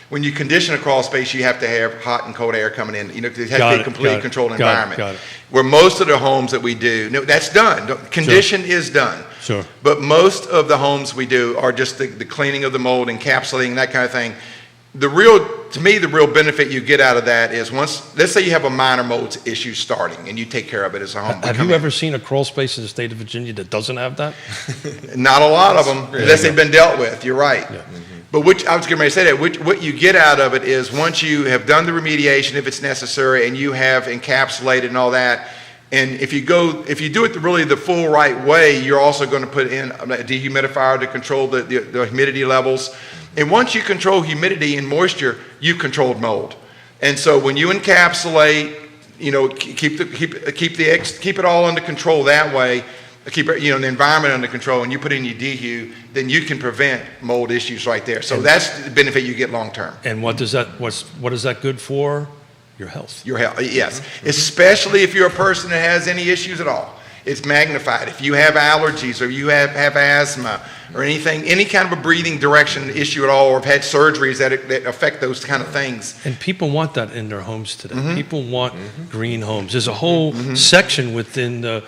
[SPEAKER 2] when you condition a crawl space, you have to have hot and cold air coming in. It has to be a completely controlled environment.
[SPEAKER 3] Got it.
[SPEAKER 2] Where most of the homes that we do, that's done. Condition is done.
[SPEAKER 3] Sure.
[SPEAKER 2] But most of the homes we do are just the cleaning of the mold, encapsulating, that kind of thing. To me, the real benefit you get out of that is let's say you have a minor mold issue starting and you take care of it as a home.
[SPEAKER 3] Have you ever seen a crawl space in the state of Virginia that doesn't have that?
[SPEAKER 2] Not a lot of them, unless they've been dealt with. You're right. Yeah. But I was getting ready to say that, what you get out of it is once you have done the remediation, if it's necessary, and you have encapsulated and all that, and if you do it really the full right way, you're also going to put in a dehumidifier to control the humidity levels. And once you control humidity and moisture, you've controlled mold. And so when you encapsulate, keep it all under control that way, keep the environment under control, and you put in your dehu, then you can prevent mold issues right there. So that's the benefit you get long term.
[SPEAKER 3] And what is that good for? Your health.
[SPEAKER 2] Your health, yes. Especially if you're a person that has any issues at all. It's magnified. If you have allergies or you have asthma or any kind of a breathing direction issue at all, or have had surgeries that affect those kind of things.
[SPEAKER 3] And people want that in their homes today. People want green homes. There's a whole section within the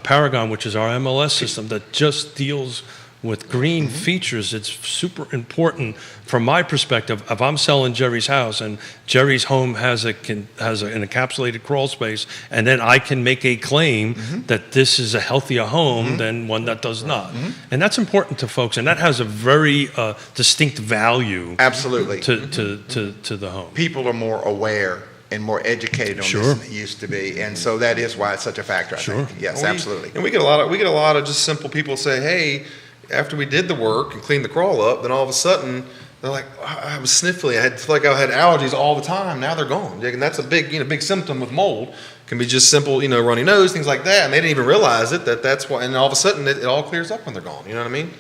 [SPEAKER 3] Paragon, which is our MLS system, that just deals with green features. It's super important from my perspective. If I'm selling Jerry's house and Jerry's home has an encapsulated crawl space, and then I can make a claim that this is a healthier home than one that does not. And that's important to folks, and that has a very distinct value.
[SPEAKER 2] Absolutely.
[SPEAKER 3] To the home.
[SPEAKER 2] People are more aware and more educated on this than it used to be, and so that is why it's such a factor, I think. Yes, absolutely.
[SPEAKER 4] And we get a lot of just simple people say, hey, after we did the work and cleaned the crawl up, then all of a sudden they're like, I was sniffly. I felt like I had allergies all the time. Now they're gone. And that's a big symptom of mold. It can be just simple, runny nose, things like that. And they didn't even realize it. That's why. And all of a sudden it all clears up when they're gone. You know what I mean?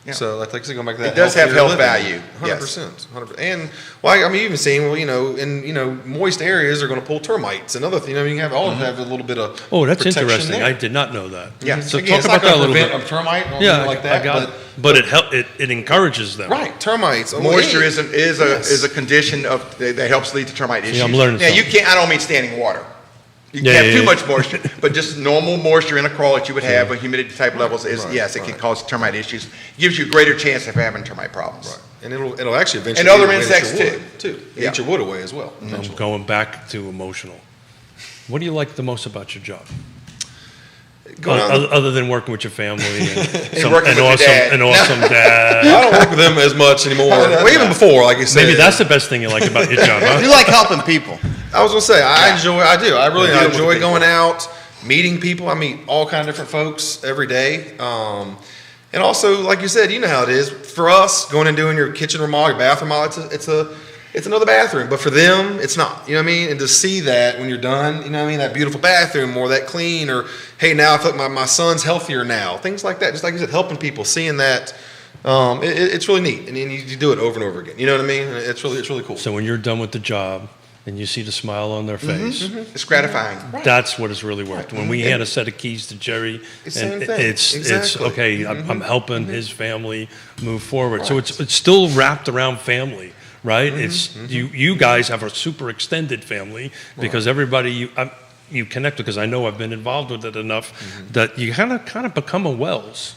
[SPEAKER 4] Yeah. So like I said, going back to that,
[SPEAKER 2] it does have health value.
[SPEAKER 4] 100%. 100%. And even seeing, in moist areas are going to pull termites and other things. You have have a little bit of.
[SPEAKER 3] Oh, that's interesting. I did not know that.
[SPEAKER 4] Yeah.
[SPEAKER 3] So
[SPEAKER 4] again,
[SPEAKER 3] talk about that a little bit.
[SPEAKER 4] A termite or
[SPEAKER 3] anything
[SPEAKER 4] like that.
[SPEAKER 3] I got it. But it encourages them.
[SPEAKER 4] Right. Termites.
[SPEAKER 2] Moisture is a condition that helps lead to termite issues.
[SPEAKER 3] I'm learning.
[SPEAKER 2] Now you can't. I don't mean standing water. You can't have too much moisture, but just normal moisture in a crawl that you would have with humidity type levels it can cause termite issues. Gives you a greater chance of having termite problems.
[SPEAKER 4] Right. And it'll actually eventually
[SPEAKER 2] and other insects too.
[SPEAKER 4] Eat your wood away as well.
[SPEAKER 3] I'm going back to emotional. What do you like the most about your job? Other than working with your family and an awesome dad.
[SPEAKER 4] I don't work with them as much anymore. Well, even before, like you said.
[SPEAKER 3] Maybe that's the best thing you like about your job, huh?
[SPEAKER 1] You like helping people.
[SPEAKER 4] I was going to say, I really enjoy going out, meeting people. I meet all kind of different folks every day. And also, like you said, you know how it is. For us, going and doing your kitchen remodel, your bathroom remodel, it's another bathroom. But for them, it's not. You know what I mean? And to see that when you're done, you know what I mean? That beautiful bathroom or that clean or, hey, now I feel like my son's healthier now. Things like that. Just like you said, helping people, seeing that. It's really neat. And you do it over and over again. You know what I mean? It's really cool.
[SPEAKER 3] So when you're done with the job, and you see the smile on their face.
[SPEAKER 2] It's gratifying.
[SPEAKER 3] That's what has really worked. When we hand a set of keys to Jerry, it's okay. I'm helping his family move forward. Right. So it's still wrapped around family, right? It's you guys have a super extended family because everybody you connect with. Because I know I've been involved with it enough that you kind of become a Wells.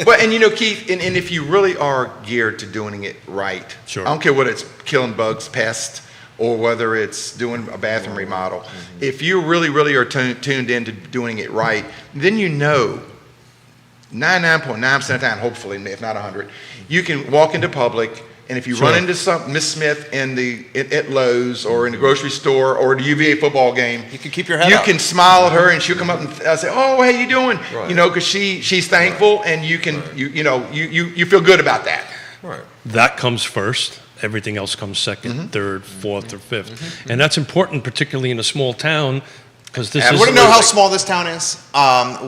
[SPEAKER 2] Well, and Keith, and if you really are geared to doing it right,
[SPEAKER 3] sure.
[SPEAKER 2] I don't care what it's killing bugs, pests, or whether it's doing a bathroom remodel. If you really are tuned into doing it right, then 99.9% of the time, hopefully, if not 100, you can walk into public, and if you run into Miss Smith at Lowe's or in the grocery store or the UVA football game,
[SPEAKER 1] you can keep your head
[SPEAKER 2] up.
[SPEAKER 1] You
[SPEAKER 2] can smile at her, and she'll come up and say, "Oh, how you doing?" Right. Because she's thankful, and you can you feel good about that.
[SPEAKER 4] Right.
[SPEAKER 3] that comes first. Everything else comes second, third, fourth, or fifth. And that's important, particularly in a small town, because this
[SPEAKER 1] I
[SPEAKER 3] is...
[SPEAKER 1] want to know how small this town is.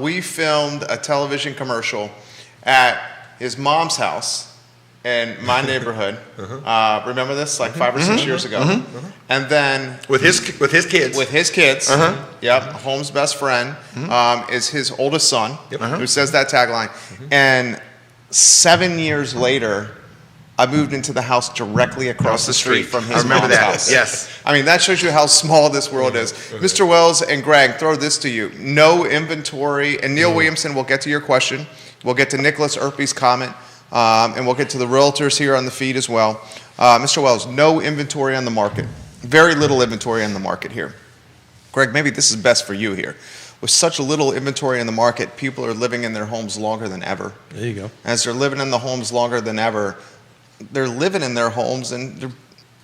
[SPEAKER 1] We filmed a television commercial at his mom's house in my neighborhood. Remember this, like 5 or 6 years ago? And then
[SPEAKER 2] With his kids.
[SPEAKER 1] with his kids, yep, Holmes' best friend is his oldest son, who says that tagline. And 7 years later, I moved into the house directly across the street from his
[SPEAKER 2] I remember
[SPEAKER 1] mom's
[SPEAKER 2] that.
[SPEAKER 1] house.
[SPEAKER 2] Yes.
[SPEAKER 1] I mean, that shows you how small this world is. Mr. Wells and Greg, throw this to you. No inventory, and Neil Williamson, we'll get to your question. We'll get to Nicholas Erpy's comment, and we'll get to the realtors here on the feed as well. Mr. Wells, no inventory on the market. Very little inventory on the market here. Greg, maybe this is best for you here. With such little inventory in the market, people are living in their homes longer than ever.
[SPEAKER 3] There you go.
[SPEAKER 1] As they're living in the homes longer than ever, they're living in their homes, and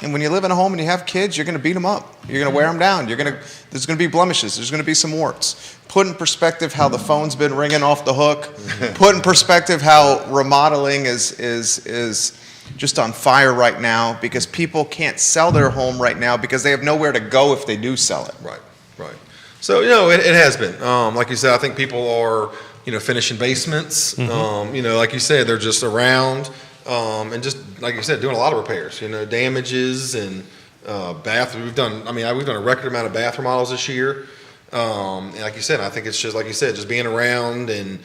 [SPEAKER 1] when you live in a home and you have kids, you're going to beat them up. You're going to wear them down. There's going to be blemishes. There's going to be some warts. Put in perspective how the phone's been ringing off the hook. Put in perspective how remodeling is just on fire right now because people can't sell their home right now because they have nowhere to go if they do sell it.
[SPEAKER 4] Right. So, it has been. Like you said, I think people are, finishing basements. Like you said, they're just around. And just like you said, doing a lot of repairs, damages and bath. We've done a record amount of bath remodels this year. And like you said, I think it's just like you said, just being around and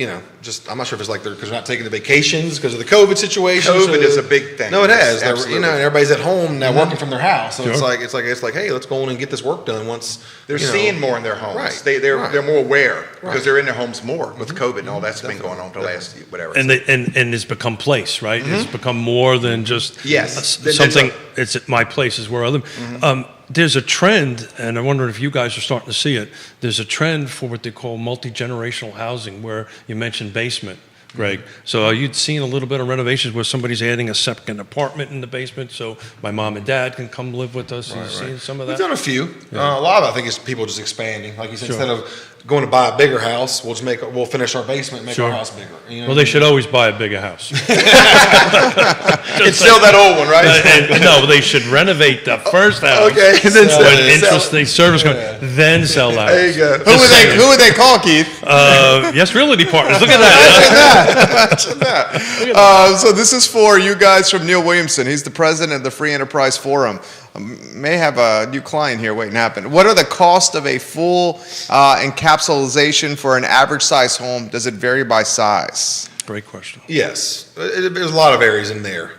[SPEAKER 4] I'm not sure if it's like because they're not taking the vacations because of the COVID situation.
[SPEAKER 2] COVID is a big thing.
[SPEAKER 4] No, it has.
[SPEAKER 2] Absolutely.
[SPEAKER 4] And everybody's at home now working from their house, so it's like, hey, let's go in and get this work done once.
[SPEAKER 2] They're seeing more in their homes.
[SPEAKER 4] Right.
[SPEAKER 2] They're more aware because
[SPEAKER 4] Right.
[SPEAKER 2] they're in their homes more with COVID and all that's been going on for the last whatever.
[SPEAKER 3] And it's become place, right? It's become more than just
[SPEAKER 2] Yes.
[SPEAKER 3] something. It's at my place is where other. There's a trend, and I wonder if you guys are starting to see it. There's a trend for what they call multi-generational housing, where you mentioned basement, Greg. So are you seeing a little bit of renovations where somebody's adding a second apartment in the basement so my mom and dad can come live with us? Are you seeing some of that?
[SPEAKER 4] We've done a few. A lot of it, I think, is people just expanding. Like you said, instead of going to buy a bigger house, we'll finish our basement and make our house bigger.
[SPEAKER 3] Well, they should always buy a bigger house.
[SPEAKER 2] And sell that old one, right?
[SPEAKER 3] No, they should renovate the first house.
[SPEAKER 2] Okay, and then sell
[SPEAKER 3] With
[SPEAKER 2] it.
[SPEAKER 3] Interstate service company, then sell the house.
[SPEAKER 2] There you go.
[SPEAKER 1] Who would they call, Keith?
[SPEAKER 3] Yes, realty partners. Look at that.
[SPEAKER 1] Imagine that. So this is for you guys from Neil Williamson. He's the president of the Free Enterprise Forum. May have a new client here waiting to happen. What are the cost of a full encapsulation for an average size home? Does it vary by size?
[SPEAKER 3] Great question.
[SPEAKER 4] Yes, there's a lot of areas in there.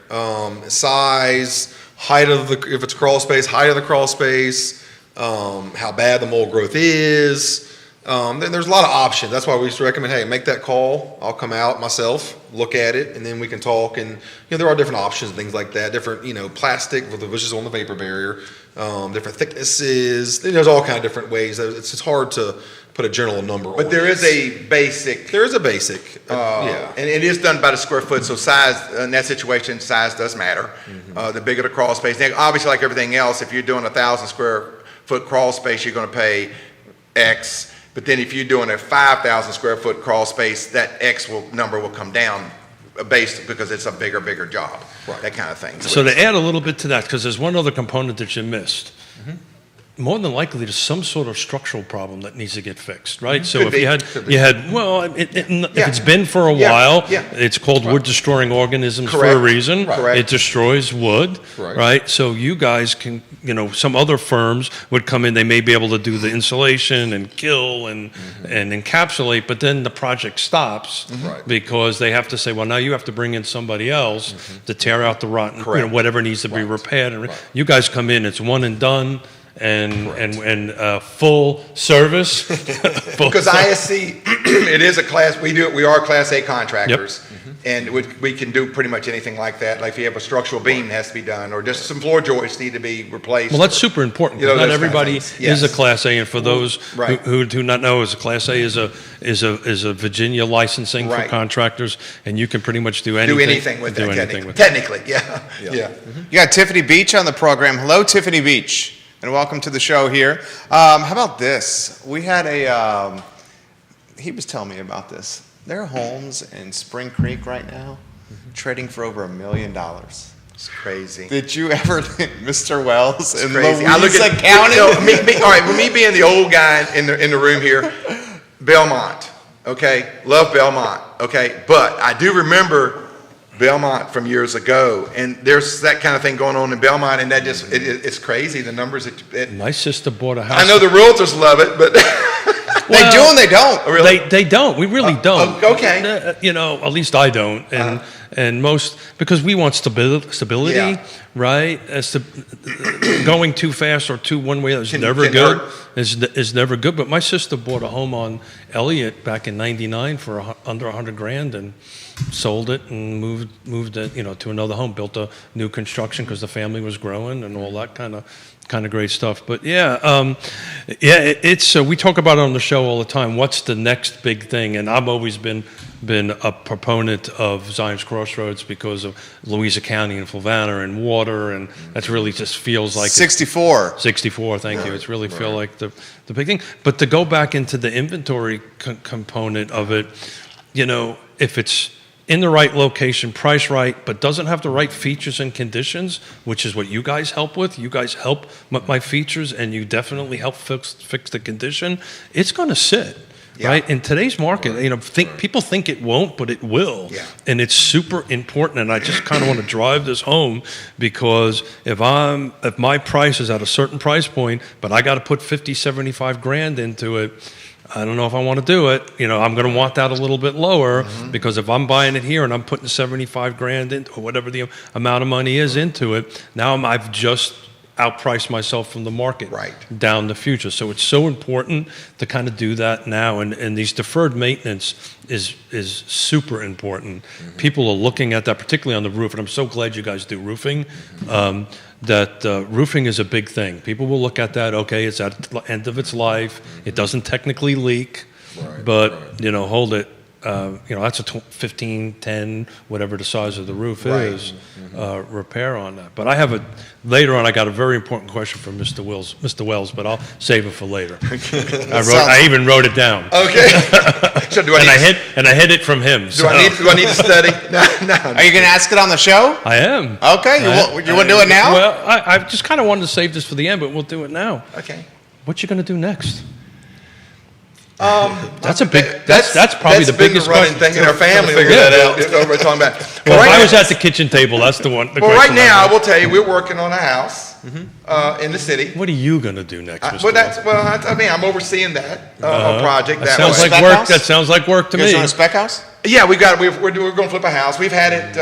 [SPEAKER 4] Size, height of if it's crawl space, height of the crawl space, how bad the mold growth is. Then there's a lot of options. That's why we used to recommend, hey, make that call. I'll come out myself, look at it, and then we can talk. And there are different options, things like that. Different, plastic, which is on the vapor barrier. Different thicknesses. There's all kind of different ways. It's hard to put a general number on.
[SPEAKER 2] But there is a basic.
[SPEAKER 4] There is a basic.
[SPEAKER 2] And it is done by the square foot, so size, in that situation, size does matter. The bigger the crawl space. Now, obviously, like everything else, if you're doing 1,000 square foot crawl space, you're going to pay X. But then if you're doing a 5,000 square foot crawl space, that number will come down based because it's a bigger job, that kind of thing.
[SPEAKER 3] So to add a little bit to that, because there's one other component that you missed. More than likely, there's some sort of structural problem that needs to get fixed, right? So if if it's been for a while, it's called wood-destroying organisms for a reason. It destroys wood, right? So you guys can, some other firms would come in, they may be able to do the insulation and kill and encapsulate, but then the project stops because they have to say, well, now you have to bring in somebody else to tear out the rotten, whatever needs to be repaired. And you guys come in, it's one and done. And full service.
[SPEAKER 2] Because ISC, it is a class. We are Class A contractors, and we can do pretty much anything like that. Like if you have a structural beam that has to be done, or just some floor joists need to be replaced.
[SPEAKER 3] Well, that's super important. Not everybody is a Class A, and for those who do not know, as a Class A is a Virginia licensing for contractors, and you can pretty much do anything.
[SPEAKER 2] Do anything with that. Technically,
[SPEAKER 1] You got Tiffany Beach on the program. Hello, Tiffany Beach. And welcome to the show here. How about this? We had he was telling me about this. There are homes in Spring Creek right now trading for over $1 million.
[SPEAKER 2] It's crazy.
[SPEAKER 1] Did you ever think Mr. Wells and
[SPEAKER 2] Crazy.
[SPEAKER 1] Louisa County?
[SPEAKER 2] All right, with me being the old guy in the room here, Belmont, okay, love Belmont, okay, but I do remember Belmont from years ago, and there's that kind of thing going on in Belmont, and that just it's crazy the numbers.
[SPEAKER 3] My sister bought a house.
[SPEAKER 2] I know the realtors love it, but
[SPEAKER 1] They do and they don't.
[SPEAKER 2] really,
[SPEAKER 3] They don't. We really don't.
[SPEAKER 2] okay.
[SPEAKER 3] You know, at least I don't. And most, because we want stability,
[SPEAKER 2] Yeah.
[SPEAKER 3] right? As to going too fast or too one way is
[SPEAKER 2] Can
[SPEAKER 3] never good.
[SPEAKER 2] hurt.
[SPEAKER 3] Is never good. But my sister bought a home on Elliott back in '99 for under $100,000 and sold it and moved it, to another home, built a new construction because the family was growing and all that kind of great stuff. But it's we talk about it on the show all the time. What's the next big thing? And I've always been a proponent of Zion's Crossroads because of Louisa County and Fluvanna and water, and that's really just feels like
[SPEAKER 1] 64.
[SPEAKER 3] 64. Thank you. It's really feel like the big thing. But to go back into the inventory component of it, if it's in the right location, priced right, but doesn't have the right features and conditions, which is what you guys help with. You guys help my features, and you definitely help fix the condition. It's going to sit, right? In today's market, people think it won't, but it will.
[SPEAKER 2] Yeah.
[SPEAKER 3] And it's super important. And I just kind of want to drive this home because if my price is at a certain price point, but I got to put 50, 75 grand into it, I don't know if I want to do it. I'm going to want that a little bit lower because if I'm buying it here and I'm putting 75 grand in or whatever the amount of money is into it, now I've just outpriced myself from the market down the future. So it's so important to kind of do that now. And these deferred maintenance is super important. People are looking at that, particularly on the roof. And I'm so glad you guys do roofing. That roofing is a big thing. People will look at that, okay, it's at the end of its life. It doesn't technically leak, but, hold it. That's a 15, 10, whatever the size of the roof is, repair on that. But later on, I got a very important question from Mr. Wells, but I'll save it for later. I even wrote it down.
[SPEAKER 2] Okay. So
[SPEAKER 3] I hid it from him.
[SPEAKER 2] Do I need to study? No.
[SPEAKER 1] Are you going to ask it on the show?
[SPEAKER 3] I am.
[SPEAKER 1] Okay. You want to do it now?
[SPEAKER 3] Well, I just kind of wanted to save this for the end, but we'll do it now.
[SPEAKER 2] Okay.
[SPEAKER 3] What you going to do next? That's probably the
[SPEAKER 2] been
[SPEAKER 3] biggest
[SPEAKER 2] running
[SPEAKER 3] question.
[SPEAKER 2] thing in our family.
[SPEAKER 4] Figure that out.
[SPEAKER 2] We're talking about.
[SPEAKER 3] Well, if I was at the kitchen table, that's the one.
[SPEAKER 2] Well, right now, I will tell you, we're working on a house in the city.
[SPEAKER 3] What are you going to do next, Mr.
[SPEAKER 2] I'm overseeing that project.
[SPEAKER 3] That sounds like work. That sounds like work to
[SPEAKER 1] You guys
[SPEAKER 3] me.
[SPEAKER 1] doing a spec house?
[SPEAKER 2] Yeah, we're going to flip a house. We've had it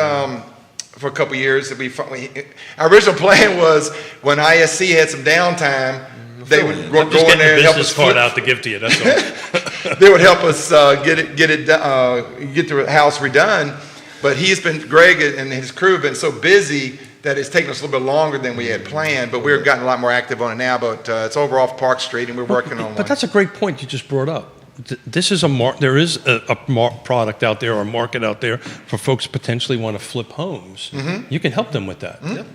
[SPEAKER 2] for a couple years. Our original plan was when ISC had some downtime, they would go in there and help us
[SPEAKER 3] card out to give to you. That's all.
[SPEAKER 2] They would help us get the house redone. But Greg and his crew have been so busy that it's taken us a little bit longer than we had planned. But we've gotten a lot more active on it now. But it's over off Park Street, and we're working on one.
[SPEAKER 3] But that's a great point you just brought up. This is there is a product out there or a market out there for folks who potentially want to flip homes. You can help them with that.
[SPEAKER 4] Yep.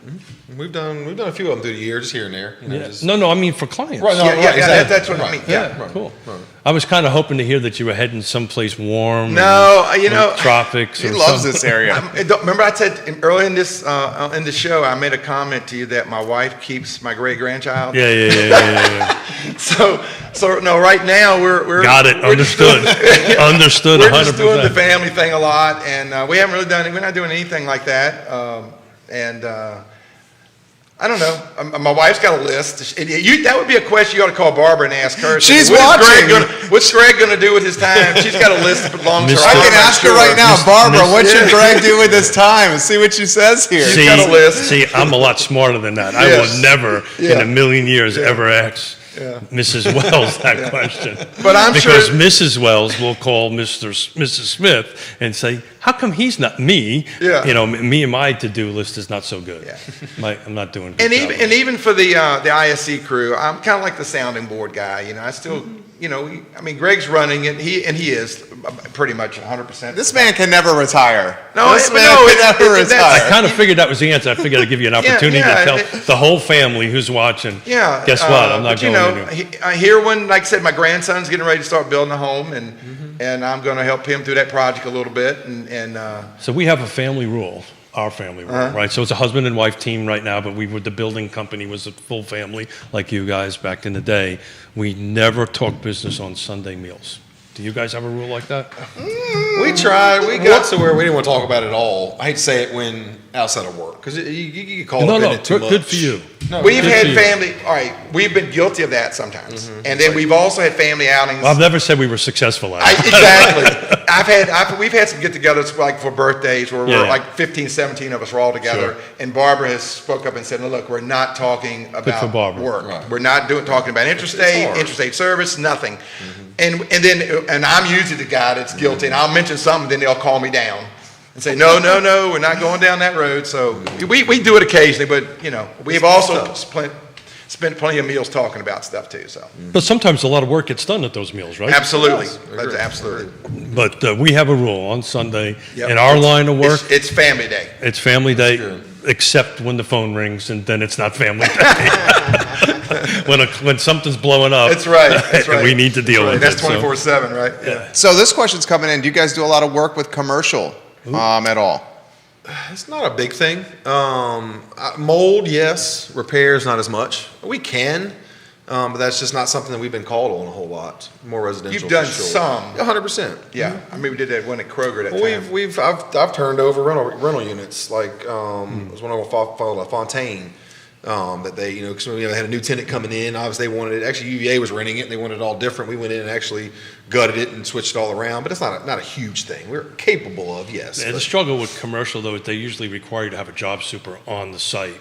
[SPEAKER 4] We've done a few of them through the year, just here and there.
[SPEAKER 3] No, I mean for clients.
[SPEAKER 4] Right,
[SPEAKER 2] exactly. That's what I mean. Yeah.
[SPEAKER 4] Right.
[SPEAKER 3] Cool. Right. I was kind of hoping to hear that you were heading someplace warm. Tropics.
[SPEAKER 1] He loves this area.
[SPEAKER 2] Remember, I said earlier in this show, I made a comment to you that my wife keeps my great grandchild.
[SPEAKER 3] Yeah.
[SPEAKER 2] So no, right now we're
[SPEAKER 3] got it. Understood. Understood.
[SPEAKER 2] We're
[SPEAKER 3] 100%.
[SPEAKER 2] just doing the family thing a lot, and we haven't really we're not doing anything like that. I don't know. My wife's got a list. That would be a question you ought to call Barbara and ask her.
[SPEAKER 1] She's watching.
[SPEAKER 2] What's Greg going to do with his time? She's got a list of long term.
[SPEAKER 1] I can ask her right now, Barbara, what should Greg do with his time? And see what she says here.
[SPEAKER 2] She's got a list.
[SPEAKER 3] See, I'm a lot smarter than that. I will never in a million years ever ask Mrs. Wells that question.
[SPEAKER 2] But I'm
[SPEAKER 3] because Mrs. Wells will call Mrs. Smith and say, how come he's not me?
[SPEAKER 2] Yeah.
[SPEAKER 3] Me and my to-do list is not so good. Yeah. I'm not doing good.
[SPEAKER 2] And even for the ISC crew, I'm kind of like the sounding board guy. I still Greg's running it. He is pretty much 100%.
[SPEAKER 1] This man can never retire.
[SPEAKER 2] No,
[SPEAKER 1] this
[SPEAKER 2] but
[SPEAKER 1] man
[SPEAKER 2] no,
[SPEAKER 1] can never
[SPEAKER 2] that's-
[SPEAKER 1] retire.
[SPEAKER 3] I kind of figured that was the answer. I figured I'd give you an opportunity
[SPEAKER 2] yeah,
[SPEAKER 3] to tell the whole family who's watching.
[SPEAKER 2] Yeah.
[SPEAKER 3] Guess what? I'm not
[SPEAKER 2] but,
[SPEAKER 3] going anywhere.
[SPEAKER 2] I hear when, like I said, my grandson's getting ready to start building a home, and I'm going to help him through that project a little bit.
[SPEAKER 3] So we have a family rule, our family rule, right? So it's a husband and wife team right now, but the building company was a full family like you guys back in the day. We never talk business on Sunday meals. Do you guys have a rule like that?
[SPEAKER 4] We tried. We got to where we didn't want to talk about it at all. I hate to say it when outside of work because you get called up in it too much.
[SPEAKER 3] Good for you.
[SPEAKER 4] No,
[SPEAKER 2] We've
[SPEAKER 3] good
[SPEAKER 2] had
[SPEAKER 3] for you.
[SPEAKER 2] family, all right, we've been guilty of that sometimes. And then we've also had family outings.
[SPEAKER 3] Well, I've never said we were successful at it.
[SPEAKER 2] Exactly. We've had some get-togethers like for birthdays where we're
[SPEAKER 3] Yeah.
[SPEAKER 2] like 15, 17 of us are all together.
[SPEAKER 3] Sure.
[SPEAKER 2] And Barbara has spoke up and said, look, we're not talking
[SPEAKER 3] for
[SPEAKER 2] about
[SPEAKER 3] Barbara.
[SPEAKER 2] work.
[SPEAKER 4] Right.
[SPEAKER 2] We're not talking about interstate, interstate service, nothing. And I'm usually the guy that's guilty, and I'll mention something, then they'll call me down and say, no, we're not going down that road. So we do it occasionally, but we've also spent plenty of meals talking about stuff too. So
[SPEAKER 3] But sometimes a lot of work gets done at those meals, right?
[SPEAKER 2] absolutely,
[SPEAKER 4] Agreed.
[SPEAKER 2] absolutely.
[SPEAKER 3] But we have a rule on Sunday
[SPEAKER 2] Yep.
[SPEAKER 3] in our line of work.
[SPEAKER 2] It's family day.
[SPEAKER 3] It's family day,
[SPEAKER 4] good.
[SPEAKER 3] except when the phone rings, and then it's not family day. when something's blowing up,
[SPEAKER 2] That's right. That's right.
[SPEAKER 3] and we need to deal with
[SPEAKER 2] That's
[SPEAKER 3] it. so-
[SPEAKER 2] 24/7, right? Yeah.
[SPEAKER 1] So this question's coming in. Do you guys do a lot of work with commercial at all?
[SPEAKER 4] It's not a big thing. Mold, yes. Repairs, not as much. We can, but that's just not something that we've been called on a whole lot. More residential.
[SPEAKER 2] You've done
[SPEAKER 4] for sure.
[SPEAKER 2] some.
[SPEAKER 4] 100%.
[SPEAKER 2] Yeah. I mean, we did that one at Kroger that
[SPEAKER 4] Well,
[SPEAKER 2] time.
[SPEAKER 4] I've turned over rental units. Like it was one of a Fontaine that they because they had a new tenant coming in. Obviously, they wanted it. Actually, UVA was renting it, and they wanted it all different. We went in and actually gutted it and switched it all around. But it's not a huge thing. We're capable of yes.
[SPEAKER 3] And the
[SPEAKER 4] but-
[SPEAKER 3] struggle with commercial, though, is they usually require you to have a job super on the site,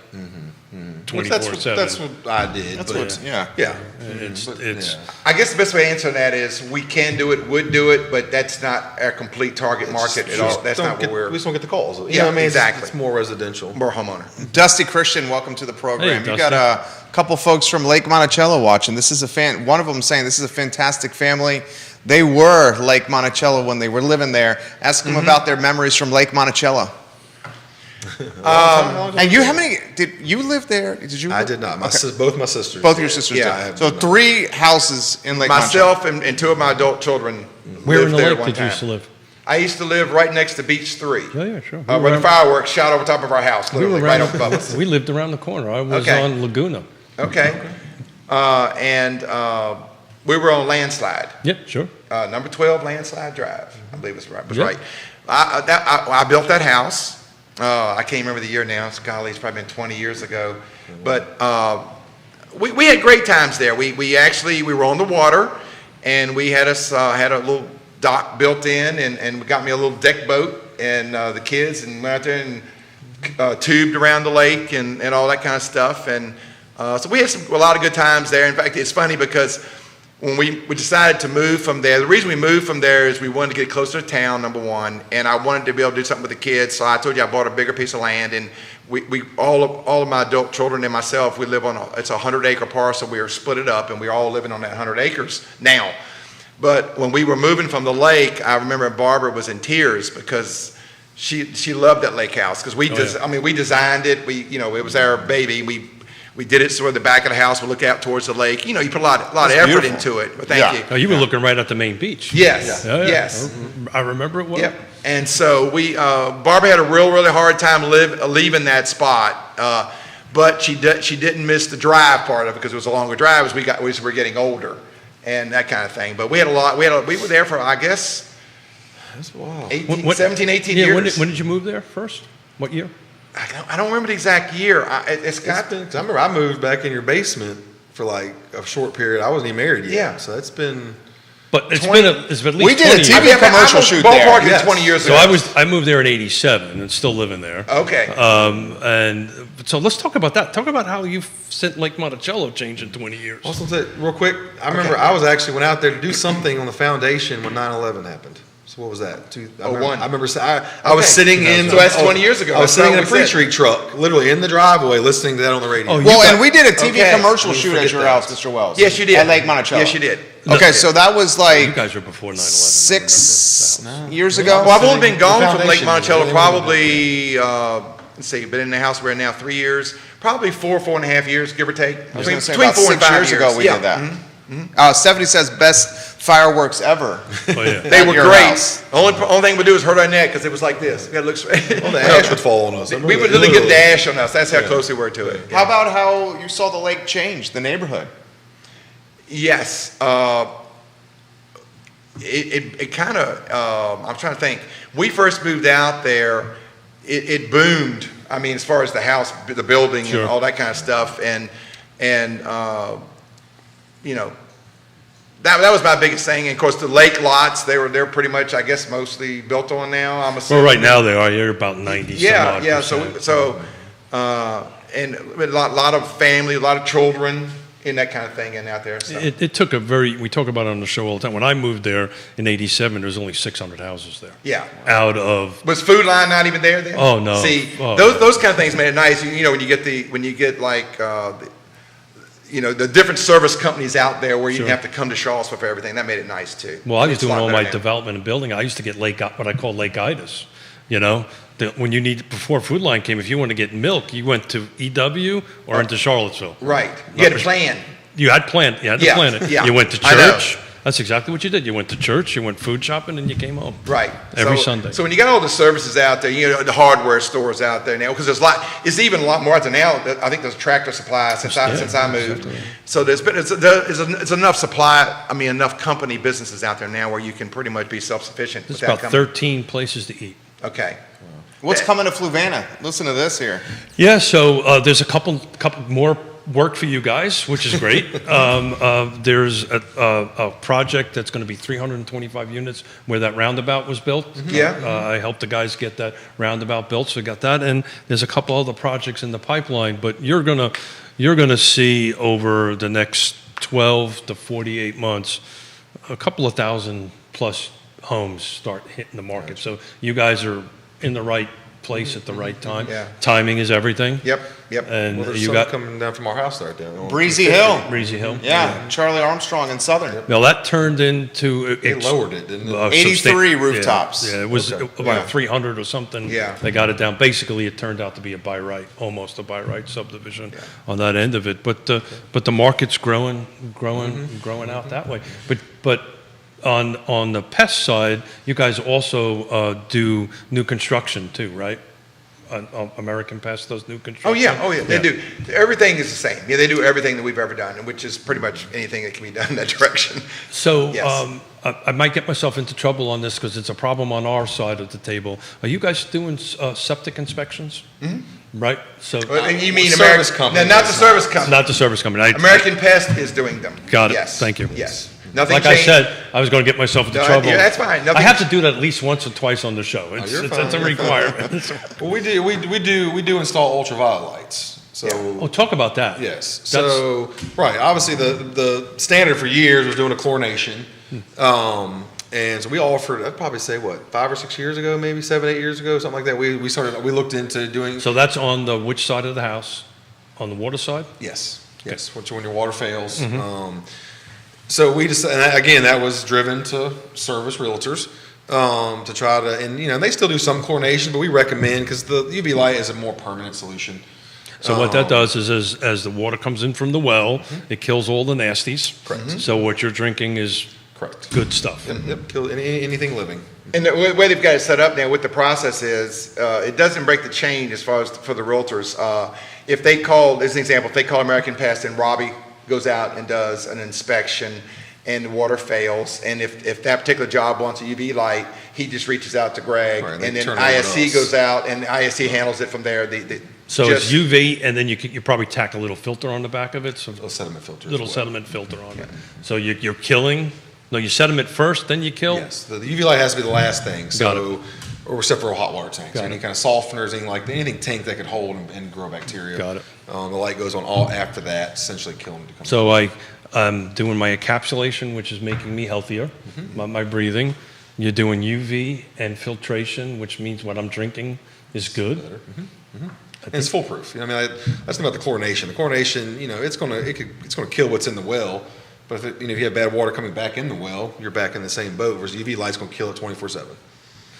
[SPEAKER 4] Which that's
[SPEAKER 3] 24/7.
[SPEAKER 4] what I did.
[SPEAKER 1] That's
[SPEAKER 4] but,
[SPEAKER 1] what. Yeah.
[SPEAKER 4] Yeah.
[SPEAKER 3] It's
[SPEAKER 4] Yeah.
[SPEAKER 2] I guess the best way to answer that is we can do it, would do it, but that's not our complete target market at all. That's not what
[SPEAKER 4] We just don't get the calls. You
[SPEAKER 2] Yeah,
[SPEAKER 4] know what I mean?
[SPEAKER 2] exactly.
[SPEAKER 4] It's more residential.
[SPEAKER 2] we're homeowner.
[SPEAKER 1] Dusty Christian, welcome to the program.
[SPEAKER 3] Hey,
[SPEAKER 1] You got
[SPEAKER 3] Dusty.
[SPEAKER 1] a couple folks from Lake Monticello watching. This is one of them saying this is a fantastic family. They were Lake Monticello when they were living there. Ask them about their memories from Lake Monticello. And how many did you live there? Did you?
[SPEAKER 4] I did not. Both my sisters.
[SPEAKER 1] Both your sisters
[SPEAKER 2] Yeah,
[SPEAKER 1] did.
[SPEAKER 2] I
[SPEAKER 4] have
[SPEAKER 1] So
[SPEAKER 4] not.
[SPEAKER 1] 3 houses in Lake Monticello.
[SPEAKER 2] Myself and two of my adult children
[SPEAKER 3] Where
[SPEAKER 2] lived
[SPEAKER 3] in the
[SPEAKER 2] there
[SPEAKER 3] lake
[SPEAKER 2] one
[SPEAKER 3] did you
[SPEAKER 2] time.
[SPEAKER 3] used to live?
[SPEAKER 2] I used to live right next to Beach 3.
[SPEAKER 3] Yeah, sure.
[SPEAKER 2] Where the fireworks shot over top of our house, literally, right up above us.
[SPEAKER 3] We lived around the corner. I was
[SPEAKER 2] Okay.
[SPEAKER 3] on Laguna.
[SPEAKER 2] Okay. And we were on Landslide.
[SPEAKER 3] Yep, sure.
[SPEAKER 2] Number 12 Landslide Drive, I believe it's right. Was
[SPEAKER 3] Yeah.
[SPEAKER 2] right. I built that house. I can't remember the year now. Golly, it's probably been 20 years ago. But we had great times there. We were on the water, and we had a little dock built in, and got me a little deck boat, and the kids, and went out there and tubed around the lake and all that kind of stuff. And so we had a lot of good times there. In fact, it's funny because when we decided to move from there, the reason we moved from there is we wanted to get closer to town, number one, and I wanted to be able to do something with the kids. So I told you I bought a bigger piece of land, and we all of my adult children and myself, we live on it's a 100-acre parcel. We are split it up, and we're all living on that 100 acres now. But when we were moving from the lake, I remember Barbara was in tears because she loved that lake house because we designed it. It was our baby. We did it so at the back of the house, we look out towards the lake. You put a lot of effort
[SPEAKER 1] beautiful.
[SPEAKER 2] into it. But thank
[SPEAKER 1] Yeah.
[SPEAKER 2] you.
[SPEAKER 3] Oh, you were looking right at the main beach.
[SPEAKER 2] Yes.
[SPEAKER 3] Yeah, yeah.
[SPEAKER 2] Yes.
[SPEAKER 3] I remember it well.
[SPEAKER 2] Yep. And so Barbara had a really hard time leaving that spot, but she didn't miss the drive part of it because it was a longer drive as we were getting older and that kind of thing. But we had a lot. We were there for I guess
[SPEAKER 4] That's wild.
[SPEAKER 2] 17, 18
[SPEAKER 3] Yeah,
[SPEAKER 2] years.
[SPEAKER 3] when did you move there first? What year?
[SPEAKER 2] I don't remember the exact year. It's got
[SPEAKER 4] I remember I moved back in your basement for like a short period. I wasn't even married yet.
[SPEAKER 2] Yeah.
[SPEAKER 4] So it's been.
[SPEAKER 3] But it's
[SPEAKER 2] 20
[SPEAKER 3] been at least
[SPEAKER 1] We did a
[SPEAKER 3] 20
[SPEAKER 1] TV
[SPEAKER 3] years.
[SPEAKER 1] commercial shoot there.
[SPEAKER 2] Ballpark
[SPEAKER 4] Yes.
[SPEAKER 2] 20 years
[SPEAKER 3] So
[SPEAKER 2] ago.
[SPEAKER 3] I moved there in '87 and still living there.
[SPEAKER 2] Okay.
[SPEAKER 3] And so let's talk about that. Talk about how you've sent Lake Monticello change in 20 years.
[SPEAKER 4] Also, real quick, I remember I was actually went out there to do something on the foundation when 9/11 happened. So what was that? I
[SPEAKER 2] 01.
[SPEAKER 4] remember I was sitting in.
[SPEAKER 2] So that's 20 years ago.
[SPEAKER 4] I was
[SPEAKER 2] That's
[SPEAKER 4] sitting in a
[SPEAKER 2] what we said.
[SPEAKER 4] pre-treat truck, literally in the driveway, listening to that on the radio.
[SPEAKER 3] Oh, you
[SPEAKER 1] Well,
[SPEAKER 3] got-
[SPEAKER 1] and we did a TV
[SPEAKER 2] Okay.
[SPEAKER 1] commercial
[SPEAKER 4] Don't
[SPEAKER 1] shoot
[SPEAKER 4] forget
[SPEAKER 1] at your
[SPEAKER 4] that.
[SPEAKER 1] house, Mr. Wells.
[SPEAKER 2] Yes, you did.
[SPEAKER 1] At Lake Monticello.
[SPEAKER 2] Yes, you did.
[SPEAKER 1] Okay, so that was
[SPEAKER 3] You
[SPEAKER 1] like
[SPEAKER 3] guys were before 9/11.
[SPEAKER 1] 6
[SPEAKER 3] I remember.
[SPEAKER 1] years ago.
[SPEAKER 2] Well, I've only been gone from Lake
[SPEAKER 4] foundation.
[SPEAKER 2] Monticello
[SPEAKER 4] Yeah.
[SPEAKER 2] probably, let's see, been in the house we're in now 3 years, probably 4.5 years, give or take.
[SPEAKER 1] I was going to say
[SPEAKER 2] Between
[SPEAKER 1] about
[SPEAKER 2] 4 and
[SPEAKER 1] 6
[SPEAKER 2] 5
[SPEAKER 1] years ago we
[SPEAKER 2] Yeah.
[SPEAKER 1] did that. 70 says best fireworks ever.
[SPEAKER 3] Oh, yeah.
[SPEAKER 2] They
[SPEAKER 1] At
[SPEAKER 2] were
[SPEAKER 1] your
[SPEAKER 2] great.
[SPEAKER 1] house.
[SPEAKER 2] Only thing we do is hurt our neck because it was like this. We got to look straight.
[SPEAKER 4] Well, the ash would fall on us.
[SPEAKER 2] We would literally get dash on us. That's how close we were to it.
[SPEAKER 1] How about how you saw the lake change the neighborhood?
[SPEAKER 2] Yes. It kind of, I'm trying to think. We first moved out there, it boomed. I mean, as far as the house, the building
[SPEAKER 3] Sure.
[SPEAKER 2] and all that kind of stuff. And you know, that was my biggest thing. And of course, the lake lots, they're pretty much, I guess, mostly built on now. I'm
[SPEAKER 3] Well,
[SPEAKER 2] assuming.
[SPEAKER 3] right now they are. You're about 90 some
[SPEAKER 2] Yeah,
[SPEAKER 3] odd
[SPEAKER 2] yeah.
[SPEAKER 3] percent.
[SPEAKER 2] And a lot of family, a lot of children, and that kind of thing in out there. So.
[SPEAKER 3] It took we talk about it on the show all the time. When I moved there in 87, there was only 600 houses there.
[SPEAKER 2] Yeah.
[SPEAKER 3] Out of,
[SPEAKER 2] Was Food Line not even there then?
[SPEAKER 3] Oh, no.
[SPEAKER 2] See,
[SPEAKER 3] Oh,
[SPEAKER 2] those kind of things made it nice. You know, when you get like, the different service companies out there where you
[SPEAKER 3] Sure.
[SPEAKER 2] didn't have to come to Charlottesville for everything. That made it nice too.
[SPEAKER 3] well, I was
[SPEAKER 2] It's a
[SPEAKER 3] doing
[SPEAKER 2] lot
[SPEAKER 3] all
[SPEAKER 2] better
[SPEAKER 3] my
[SPEAKER 2] now.
[SPEAKER 3] development and building. I used to get what I call Lake-itis. You know, when you before Food Line came, if you wanted to get milk, you went to EW or into Charlottesville.
[SPEAKER 2] Right. You had a plan.
[SPEAKER 3] You had to plan it.
[SPEAKER 2] Yeah.
[SPEAKER 3] You went to
[SPEAKER 2] I know.
[SPEAKER 3] church. That's exactly what you did. You went to church, you went food shopping, and you came home.
[SPEAKER 2] Right.
[SPEAKER 3] Every
[SPEAKER 2] So-
[SPEAKER 3] Sunday.
[SPEAKER 2] So when you got all the services out there, the hardware stores out there now, because it's even a lot more out there now. I think there's Tractor Supply since I moved. So it's enough supply. I mean, enough company businesses out there now where you can pretty much be self-sufficient.
[SPEAKER 3] There's
[SPEAKER 2] without
[SPEAKER 3] about
[SPEAKER 2] coming.
[SPEAKER 3] 13 places to eat.
[SPEAKER 2] Okay.
[SPEAKER 1] What's coming to Fluvanna? Listen to this here.
[SPEAKER 3] Yeah, so there's a couple more work for you guys, which is great. There's a project that's going to be 325 units where that roundabout was built.
[SPEAKER 2] Yeah.
[SPEAKER 3] I helped the guys get that roundabout built, so we got that. And there's a couple other projects in the pipeline, but you're gonna see over the next 12 to 48 months a couple of thousand plus homes start hitting the market. So you guys are in the right place at the right time.
[SPEAKER 2] Yeah.
[SPEAKER 3] Timing is everything.
[SPEAKER 2] Yep.
[SPEAKER 3] And
[SPEAKER 4] Well, there's
[SPEAKER 3] you
[SPEAKER 4] some
[SPEAKER 3] got
[SPEAKER 4] coming down from our house right there.
[SPEAKER 1] Breezy Hill.
[SPEAKER 3] Breezy Hill.
[SPEAKER 1] Yeah, Charlie Armstrong in Southern.
[SPEAKER 3] Now that turned into
[SPEAKER 4] They lowered it, didn't it?
[SPEAKER 1] 83 rooftops.
[SPEAKER 3] Yeah, it was
[SPEAKER 4] Okay.
[SPEAKER 3] about
[SPEAKER 1] Yeah.
[SPEAKER 3] 300 or something.
[SPEAKER 2] Yeah.
[SPEAKER 3] They got it down. Basically, it turned out to be a by right, almost a by right subdivision on that end of it. But the market's growing out that way. But on the pest side, you guys also do new construction too, right? American Pest does new construction.
[SPEAKER 2] Oh yeah, they do. Everything is the same. Yeah, they do everything that we've ever done, which is pretty much anything that can be done in that direction.
[SPEAKER 3] So
[SPEAKER 2] Yes.
[SPEAKER 3] I might get myself into trouble on this because it's a problem on our side of the table. Are you guys doing septic inspections? Mm-hmm. Right. So
[SPEAKER 2] And you mean
[SPEAKER 4] service
[SPEAKER 2] American?
[SPEAKER 4] company,
[SPEAKER 2] No, not the
[SPEAKER 4] that's
[SPEAKER 2] service company.
[SPEAKER 3] not the service company.
[SPEAKER 2] American Pest is doing them.
[SPEAKER 3] Got it.
[SPEAKER 2] Yes.
[SPEAKER 3] Thank you.
[SPEAKER 2] Yes. Nothing
[SPEAKER 3] Like
[SPEAKER 2] changed.
[SPEAKER 3] I said, I was going to get myself into
[SPEAKER 2] No,
[SPEAKER 3] trouble.
[SPEAKER 2] yeah, that's fine.
[SPEAKER 3] I
[SPEAKER 2] Nothing-
[SPEAKER 3] have to do that at least once or twice on the show. It's
[SPEAKER 4] you're
[SPEAKER 3] it's
[SPEAKER 4] fine.
[SPEAKER 3] a requirement.
[SPEAKER 4] Well, we do install ultraviolet lights. So
[SPEAKER 3] Oh, talk about that.
[SPEAKER 4] yes.
[SPEAKER 3] That's-
[SPEAKER 4] So right, obviously the standard for years was doing a chlorination. And so we offered, I'd probably say, 5 or 6 years ago, maybe 7, 8 years ago, something like that. We looked into doing.
[SPEAKER 3] So that's on the which side of the house? On the water side?
[SPEAKER 4] Yes, when your water fails. So we just, and again, that was driven to service realtors to try to, and they still do some chlorination, but we recommend, because the UV light is a more permanent solution.
[SPEAKER 3] So what that does is as the water comes in from the well, it kills all the nasties.
[SPEAKER 4] Correct.
[SPEAKER 3] So what you're drinking is
[SPEAKER 4] Correct.
[SPEAKER 3] good stuff.
[SPEAKER 4] Yep, kill anything living.
[SPEAKER 2] And the way they've got it set up now with the process is, it doesn't break the chain as far as for the realtors. If they call, as an example, if they call American Pest and Robbie goes out and does an inspection and the water fails, and if that particular job wants a UV light, he just reaches out to Greg,
[SPEAKER 4] Right, they
[SPEAKER 2] and then
[SPEAKER 4] turn it over to
[SPEAKER 2] ISC
[SPEAKER 4] us.
[SPEAKER 2] goes out and ISC handles it from there.
[SPEAKER 3] So
[SPEAKER 2] Just-
[SPEAKER 3] it's UV, and then you probably tack a little filter on the back of it, so
[SPEAKER 4] A sediment filter. as
[SPEAKER 3] little
[SPEAKER 4] well.
[SPEAKER 3] sediment filter on it. So you're killing. No, you sediment first, then you kill.
[SPEAKER 4] Yes, the UV light has to be the last thing.
[SPEAKER 3] Got
[SPEAKER 4] So, or except for hot water tanks,
[SPEAKER 3] Got
[SPEAKER 4] any
[SPEAKER 3] it.
[SPEAKER 4] kind of softeners, anything tank that could hold and grow bacteria.
[SPEAKER 3] Got it.
[SPEAKER 4] The light goes on all after that, essentially killing to come.
[SPEAKER 3] So I'm doing my encapsulation, which is making me healthier, my breathing. You're doing UV and filtration, which means what I'm drinking is good.
[SPEAKER 4] And it's foolproof. You know, I mean, that's the thing about the chlorination. The chlorination, you know, it's gonna kill what's in the well. But if you have bad water coming back in the well, you're back in the same boat. Whereas UV light's gonna kill it 24/7.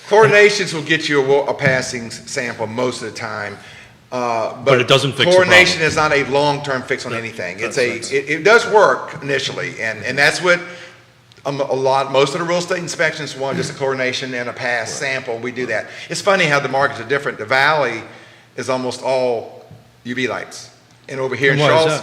[SPEAKER 2] Chlorinations will get you a passing sample most of the time.
[SPEAKER 3] But it doesn't fix the
[SPEAKER 2] chlorination
[SPEAKER 3] problem.
[SPEAKER 2] is not a long-term fix on anything.
[SPEAKER 3] that's-
[SPEAKER 2] It does work initially, and that's what most of the real estate inspections want, just a chlorination and a pass sample. We do that. It's funny how the markets are different. The Valley is almost all UV lights, and over here in
[SPEAKER 3] And why is
[SPEAKER 2] Charles,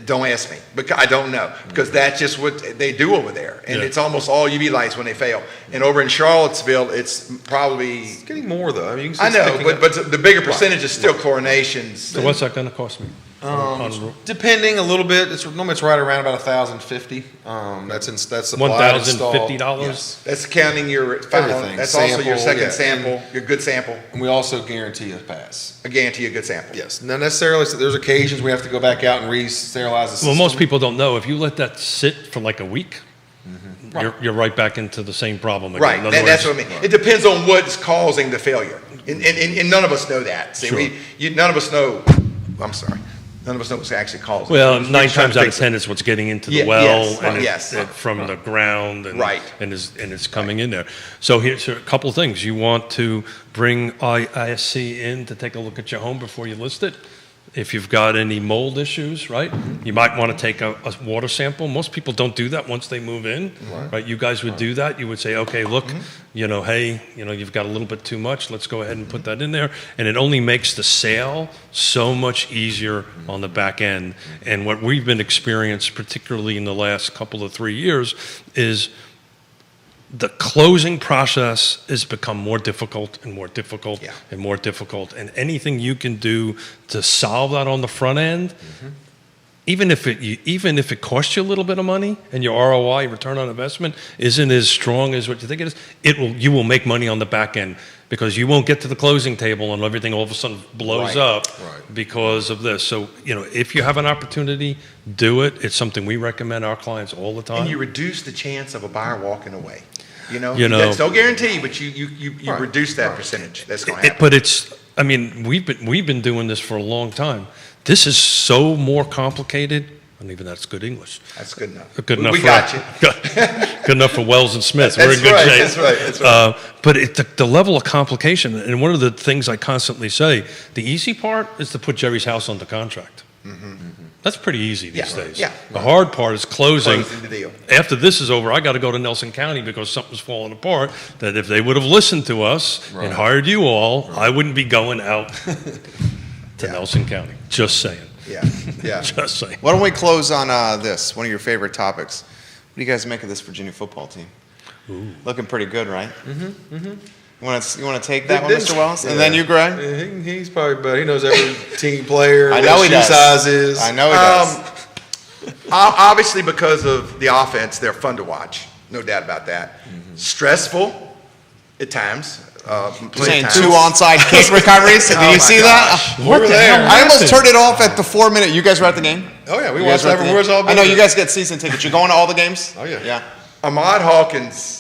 [SPEAKER 2] don't ask me, because I don't know, because that's just what they do over there, and
[SPEAKER 3] Yeah.
[SPEAKER 2] it's almost all UV lights when they fail. And over in Charlottesville, it's probably,
[SPEAKER 4] It's getting more though. I mean, you can see
[SPEAKER 2] I
[SPEAKER 4] it's
[SPEAKER 2] know,
[SPEAKER 4] picking up.
[SPEAKER 2] but the bigger percentage is still chlorinations.
[SPEAKER 3] So what's that going to cost me?
[SPEAKER 4] Depending a little bit, normally it's right around about $1,050. That's supplied, installed.
[SPEAKER 3] $1,050?
[SPEAKER 4] Yes.
[SPEAKER 2] That's counting your final,
[SPEAKER 4] Everything.
[SPEAKER 2] that's also your
[SPEAKER 4] Sample,
[SPEAKER 2] second
[SPEAKER 4] yeah.
[SPEAKER 2] sample, your good sample.
[SPEAKER 4] And we also guarantee a pass.
[SPEAKER 2] I guarantee you a good sample.
[SPEAKER 4] Yes. Not necessarily. So there's occasions we have to go back out and re-sterilize the system.
[SPEAKER 3] Well, most people don't know. If you let that sit for like a week, you're right back into the same problem again.
[SPEAKER 2] Right,
[SPEAKER 3] In other
[SPEAKER 2] that's
[SPEAKER 3] words-
[SPEAKER 2] what I mean. It depends on what's causing the failure. And none of us know that. See,
[SPEAKER 3] Sure.
[SPEAKER 2] none of us know, I'm sorry, none of us know what's actually causing it.
[SPEAKER 3] Well,
[SPEAKER 2] We're
[SPEAKER 3] 9
[SPEAKER 2] just trying
[SPEAKER 3] times
[SPEAKER 2] to
[SPEAKER 3] out of
[SPEAKER 2] fix it.
[SPEAKER 3] 10, it's what's getting into the
[SPEAKER 2] Yeah,
[SPEAKER 3] well
[SPEAKER 2] yes,
[SPEAKER 3] and
[SPEAKER 2] yes.
[SPEAKER 3] from the ground and,
[SPEAKER 2] Right.
[SPEAKER 3] and it's coming in there. So here's a couple of things. You want to bring ISC in to take a look at your home before you list it. If you've got any mold issues, right, you might want to take a water sample. Most people don't do that once they move in, right? You guys would do that. You would say, okay, look, hey, you've got a little bit too much. Let's go ahead and put that in there. And it only makes the sale so much easier on the back end. And what we've been experiencing, particularly in the last couple of 3 years, is the closing process has become more difficult and more difficult and more difficult. And anything you can do to solve that on the front end, even if it costs you a little bit of money and your ROI, return on investment, isn't as strong as what you think it is, you will make money on the back end because you won't get to the closing table and everything all of a sudden blows up because of this. So, if you have an opportunity, do it. It's something we recommend our clients all the time.
[SPEAKER 2] And you reduce the chance of a buyer walking away.
[SPEAKER 3] You know-
[SPEAKER 2] That's no guarantee, but you reduce that percentage. That's going to happen.
[SPEAKER 3] But we've been doing this for a long time. This is so more complicated. And even that's good English.
[SPEAKER 2] That's good enough.
[SPEAKER 3] Good enough.
[SPEAKER 2] We got you.
[SPEAKER 3] Good enough for Wells and Smith. We're in good
[SPEAKER 2] right,
[SPEAKER 3] shape.
[SPEAKER 2] that's right, that's right.
[SPEAKER 3] But the level of complication, and one of the things I constantly say, the easy part is to put Jerry's house under contract. That's pretty easy these days.
[SPEAKER 2] yeah.
[SPEAKER 3] The hard part is closing.
[SPEAKER 2] Closing the deal.
[SPEAKER 3] After this is over, I got to go to Nelson County because something's falling apart. That if they would have listened to us and hired you all, I wouldn't be going out to Nelson County. Just saying.
[SPEAKER 2] Yeah.
[SPEAKER 3] Just saying.
[SPEAKER 1] Why don't we close on this, one of your favorite topics. What do you guys make of this Virginia football team? Looking pretty good, right? You want to take that one, Mr. Wells? And then you, Greg?
[SPEAKER 4] He's probably better. He knows every team player.
[SPEAKER 1] I know
[SPEAKER 4] what
[SPEAKER 1] he
[SPEAKER 4] shoe
[SPEAKER 1] does.
[SPEAKER 4] sizes.
[SPEAKER 1] I know he does.
[SPEAKER 2] Obviously, because of the offense, they're fun to watch. No doubt about that. Stressful at times.
[SPEAKER 1] Saying 2 onside kick recoveries. Did
[SPEAKER 2] Oh
[SPEAKER 1] you
[SPEAKER 2] my
[SPEAKER 1] see
[SPEAKER 2] gosh.
[SPEAKER 1] that?
[SPEAKER 4] We were there.
[SPEAKER 1] I almost turned it off at the 4-minute. You guys were at the game?
[SPEAKER 4] Oh yeah, we
[SPEAKER 1] You guys
[SPEAKER 4] watched
[SPEAKER 1] were at the
[SPEAKER 4] everywhere.
[SPEAKER 1] game?
[SPEAKER 4] All
[SPEAKER 1] I know you guys get season tickets. You're going to all the games?
[SPEAKER 4] Oh, yeah.
[SPEAKER 1] Yeah.
[SPEAKER 2] Ahmad Hawkins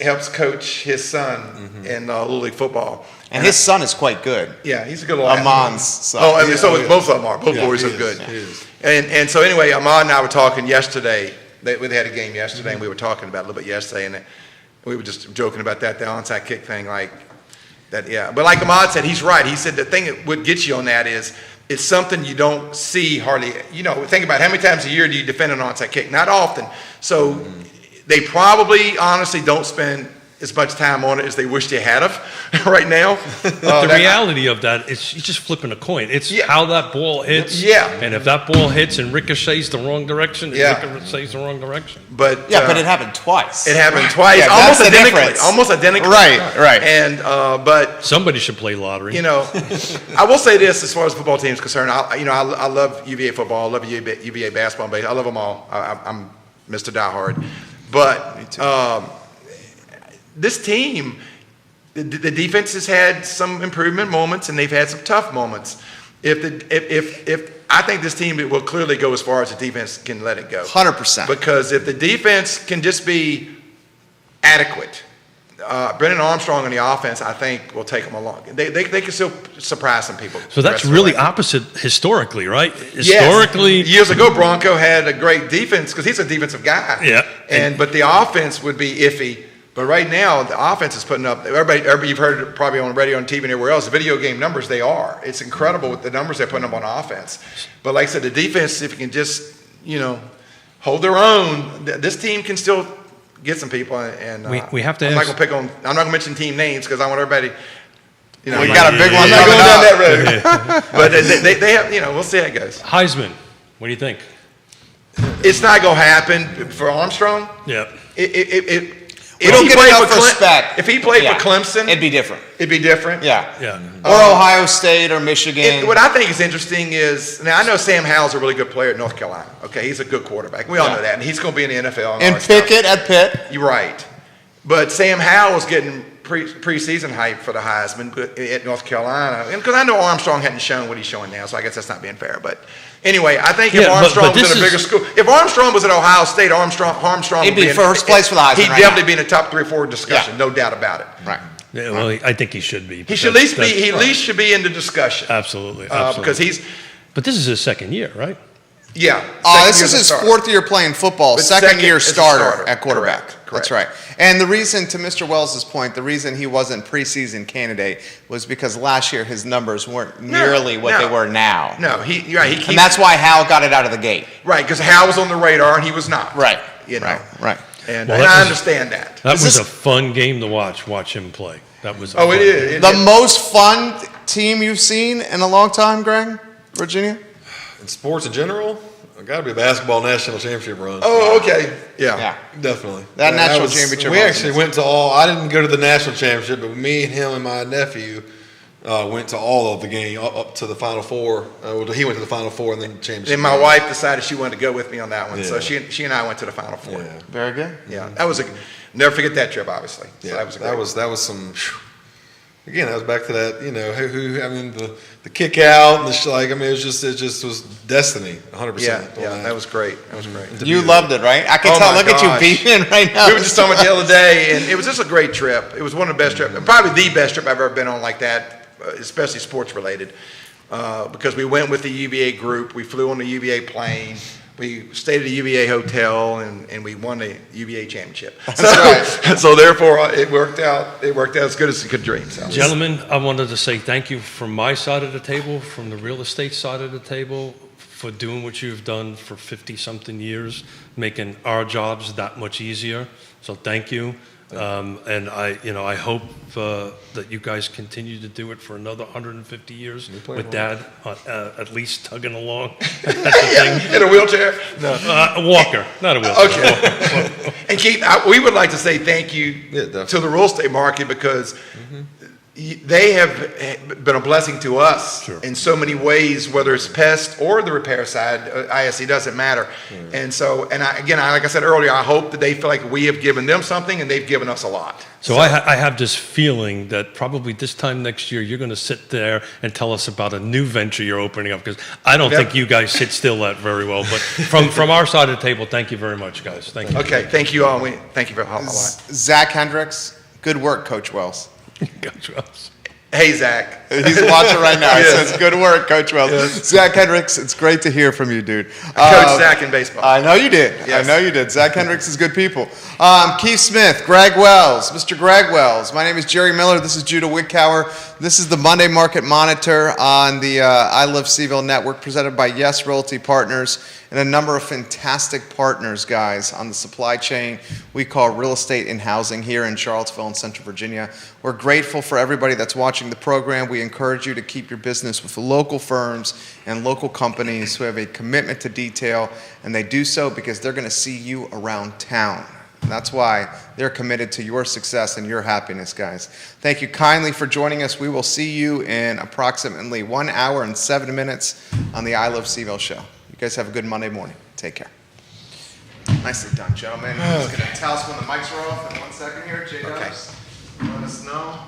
[SPEAKER 2] helps coach his son in Little League football.
[SPEAKER 1] And his son is quite good.
[SPEAKER 2] Yeah, he's a good little athlete.
[SPEAKER 1] Amon's son.
[SPEAKER 2] Oh, I mean, so
[SPEAKER 4] yeah.
[SPEAKER 2] both of them are. Both boys
[SPEAKER 4] he
[SPEAKER 2] are
[SPEAKER 4] is,
[SPEAKER 2] good.
[SPEAKER 4] he is.
[SPEAKER 2] And so anyway, Ahmad and I were talking yesterday. We had a game yesterday, and we were talking about it a little bit yesterday, and we were just joking about that, the onside kick thing, like that. Yeah, but like Ahmad said, he's right. He said the thing that would get you on that is it's something you don't see hardly. Think about how many times a year do you defend an onside kick? Not often. So they probably honestly don't spend as much time on it as they wish they had of right now.
[SPEAKER 3] The reality of that is you're just flipping a coin. It's how that ball hits.
[SPEAKER 2] Yeah.
[SPEAKER 3] And if that ball hits and ricochets the wrong direction, it
[SPEAKER 2] Yeah.
[SPEAKER 3] ricochets the wrong direction.
[SPEAKER 2] But
[SPEAKER 1] But it happened twice.
[SPEAKER 2] it happened twice,
[SPEAKER 1] Yeah,
[SPEAKER 2] almost
[SPEAKER 1] that's the
[SPEAKER 2] identically.
[SPEAKER 1] difference.
[SPEAKER 2] Almost identically.
[SPEAKER 1] Right.
[SPEAKER 2] And but
[SPEAKER 3] Somebody should play lottery.
[SPEAKER 2] I will say this as far as the football team is concerned. I love UVA football. I love UVA basketball and baseball. I love them all. I'm Mr. Diehard. But this team, the defense has had some improvement moments, and they've had some tough moments. if I think this team will clearly go as far as the defense can let it go.
[SPEAKER 1] 100%.
[SPEAKER 2] Because if the defense can just be adequate, Brennan Armstrong on the offense, I think, will take them along. They can still surprise some people.
[SPEAKER 3] So that's really opposite historically, right?
[SPEAKER 2] Yes.
[SPEAKER 3] Historically,
[SPEAKER 2] Years ago, Bronco had a great defense because he's a defensive guy.
[SPEAKER 3] Yeah.
[SPEAKER 2] But the offense would be iffy. But right now, the offense is putting up, everybody you've heard it probably on radio, on TV, and everywhere else, the video game numbers they are. It's incredible with the numbers they're putting up on offense. But like I said, the defense, if you can just, hold their own, this team can still get some people. And
[SPEAKER 3] we have to
[SPEAKER 2] I'm
[SPEAKER 3] ask.
[SPEAKER 2] not going to mention team names because I want everybody,
[SPEAKER 1] We got a big one
[SPEAKER 2] I'm not
[SPEAKER 1] coming
[SPEAKER 2] going down
[SPEAKER 1] up.
[SPEAKER 2] that road. But they have, we'll see how it goes.
[SPEAKER 3] Heisman, what do you think?
[SPEAKER 2] It's not going to happen for Armstrong.
[SPEAKER 3] Yeah.
[SPEAKER 1] We don't get enough respect.
[SPEAKER 2] If he played for Clemson,
[SPEAKER 1] it'd be different.
[SPEAKER 2] Yeah.
[SPEAKER 3] Yeah.
[SPEAKER 1] Or Ohio State or Michigan.
[SPEAKER 2] What I think is interesting is, now I know Sam Howell's a really good player at North Carolina. Okay, he's a good quarterback. We all know that. And he's going to be in the NFL.
[SPEAKER 1] And Pickett at Pitt.
[SPEAKER 2] You're right. But Sam Howell's getting preseason hype for the Heisman at North Carolina. And because I know Armstrong hadn't shown what he's showing now, so I guess that's not being fair. But anyway, I think if Armstrong was at a bigger school, if Armstrong was at Ohio State, Armstrong
[SPEAKER 1] he'd be first place for the Heisman.
[SPEAKER 2] He'd definitely be in the top 3 or 4 discussion, no doubt about it.
[SPEAKER 1] Right.
[SPEAKER 3] Yeah, well, I think he should be.
[SPEAKER 2] He should at least should be in the discussion.
[SPEAKER 3] Absolutely.
[SPEAKER 2] Because he's.
[SPEAKER 3] But this is his second year, right?
[SPEAKER 2] Yeah.
[SPEAKER 1] This is his 4th year playing football, second year starter at quarterback.
[SPEAKER 2] Correct.
[SPEAKER 1] That's right. And the reason, to Mr. Wells' point, the reason he wasn't preseason candidate was because last year his numbers weren't nearly what they were now.
[SPEAKER 2] No,
[SPEAKER 1] and that's why Hal got it out of the gate.
[SPEAKER 2] Right, because Hal was on the radar and he was not.
[SPEAKER 1] Right.
[SPEAKER 2] Right. And,
[SPEAKER 3] Well,
[SPEAKER 2] I understand that.
[SPEAKER 3] That was a fun game to watch him play. That was.
[SPEAKER 2] It is.
[SPEAKER 1] The most fun team you've seen in a long time, Greg? Virginia?
[SPEAKER 4] In sports in general, it got to be a basketball national championship run.
[SPEAKER 2] Oh, okay. Yeah.
[SPEAKER 4] Definitely.
[SPEAKER 1] That national championship
[SPEAKER 4] We
[SPEAKER 1] run
[SPEAKER 4] actually
[SPEAKER 1] was
[SPEAKER 4] went to all. I didn't go to the national championship, but me and him and my nephew went to all of the game up to the Final Four. He went to the Final Four and then the championship.
[SPEAKER 2] Then my wife decided she wanted to go with me on that one, so
[SPEAKER 4] Yeah.
[SPEAKER 2] she and I went to the Final Four.
[SPEAKER 4] Yeah.
[SPEAKER 1] Very good.
[SPEAKER 2] Yeah, that was never forget that trip, obviously. So
[SPEAKER 4] Yeah, that was some. Again, that was back to that. The kick out and it just was destiny, 100%.
[SPEAKER 2] Yeah, that was great. That was great.
[SPEAKER 1] You loved it, right? I can
[SPEAKER 2] Oh
[SPEAKER 1] tell.
[SPEAKER 2] my
[SPEAKER 1] Look at you
[SPEAKER 2] gosh.
[SPEAKER 1] beaming right now.
[SPEAKER 2] We were just talking about the other day, and it was just a great trip. It was one of the best trips, probably the best trip I've ever been on like that, especially sports related, because we went with the UVA group. We flew on the UVA plane. We stayed at a UVA hotel, and we won the UVA championship. So therefore, it worked out. It worked out as good as it could dream. So.
[SPEAKER 3] Gentlemen, I wanted to say thank you from my side of the table, from the real estate side of the table, for doing what you've done for 50-something years, making our jobs that much easier. So thank you. And I hope that you guys continue to do it for another 150 years with Dad at least tugging along.
[SPEAKER 2] In a wheelchair?
[SPEAKER 3] No, a walker, not a wheelchair.
[SPEAKER 2] Okay. And Keith, we would like to say thank you to the real estate market because they have been a blessing to us in so many ways, whether it's pest or the repair side. ISC doesn't matter. And so, like I said earlier, I hope that they feel like we have given them something and they've given us a lot.
[SPEAKER 3] So I have this feeling that probably this time next year you're going to sit there and tell us about a new venture you're opening up, because I don't think you guys sit still that very well. But from our side of the table, thank you very much, guys. Thank you.
[SPEAKER 2] Okay, thank you all. Thank you for a lot.
[SPEAKER 1] Zach Hendricks, good work, Coach Wells.
[SPEAKER 3] Gotcha.
[SPEAKER 2] Hey, Zach.
[SPEAKER 1] He's watching right now. He
[SPEAKER 2] Yes.
[SPEAKER 1] says, good work, Coach Wells.
[SPEAKER 2] Yes.
[SPEAKER 1] Zach Hendricks, it's great to hear from you, dude.
[SPEAKER 2] Coach Zach in baseball.
[SPEAKER 1] I know you did.
[SPEAKER 2] Yes.
[SPEAKER 1] I know you did. Zach Hendricks is good people. Keith Smith, Greg Wells, Mr. Greg Wells. My name is Jerry Miller. This is Judah Wickower. This is the Monday Market Monitor on the I Love Seville Network, presented by Yes Realty Partners and a number of fantastic partners, guys, on the supply chain we call real estate and housing here in Charlottesville and Central Virginia. We're grateful for everybody that's watching the program. We encourage you to keep your business with local firms and local companies who have a commitment to detail, and they do so because they're going to see you around town. And that's why they're committed to your success and your happiness, guys. Thank you kindly for joining us. We will see you in approximately 1 hour and 7 minutes on the I Love Seville show. You guys have a good Monday morning. Take care. Nicely done, gentlemen. I'm just going to tell us when the mics are off in 1 second here. J-Dubs, let us know.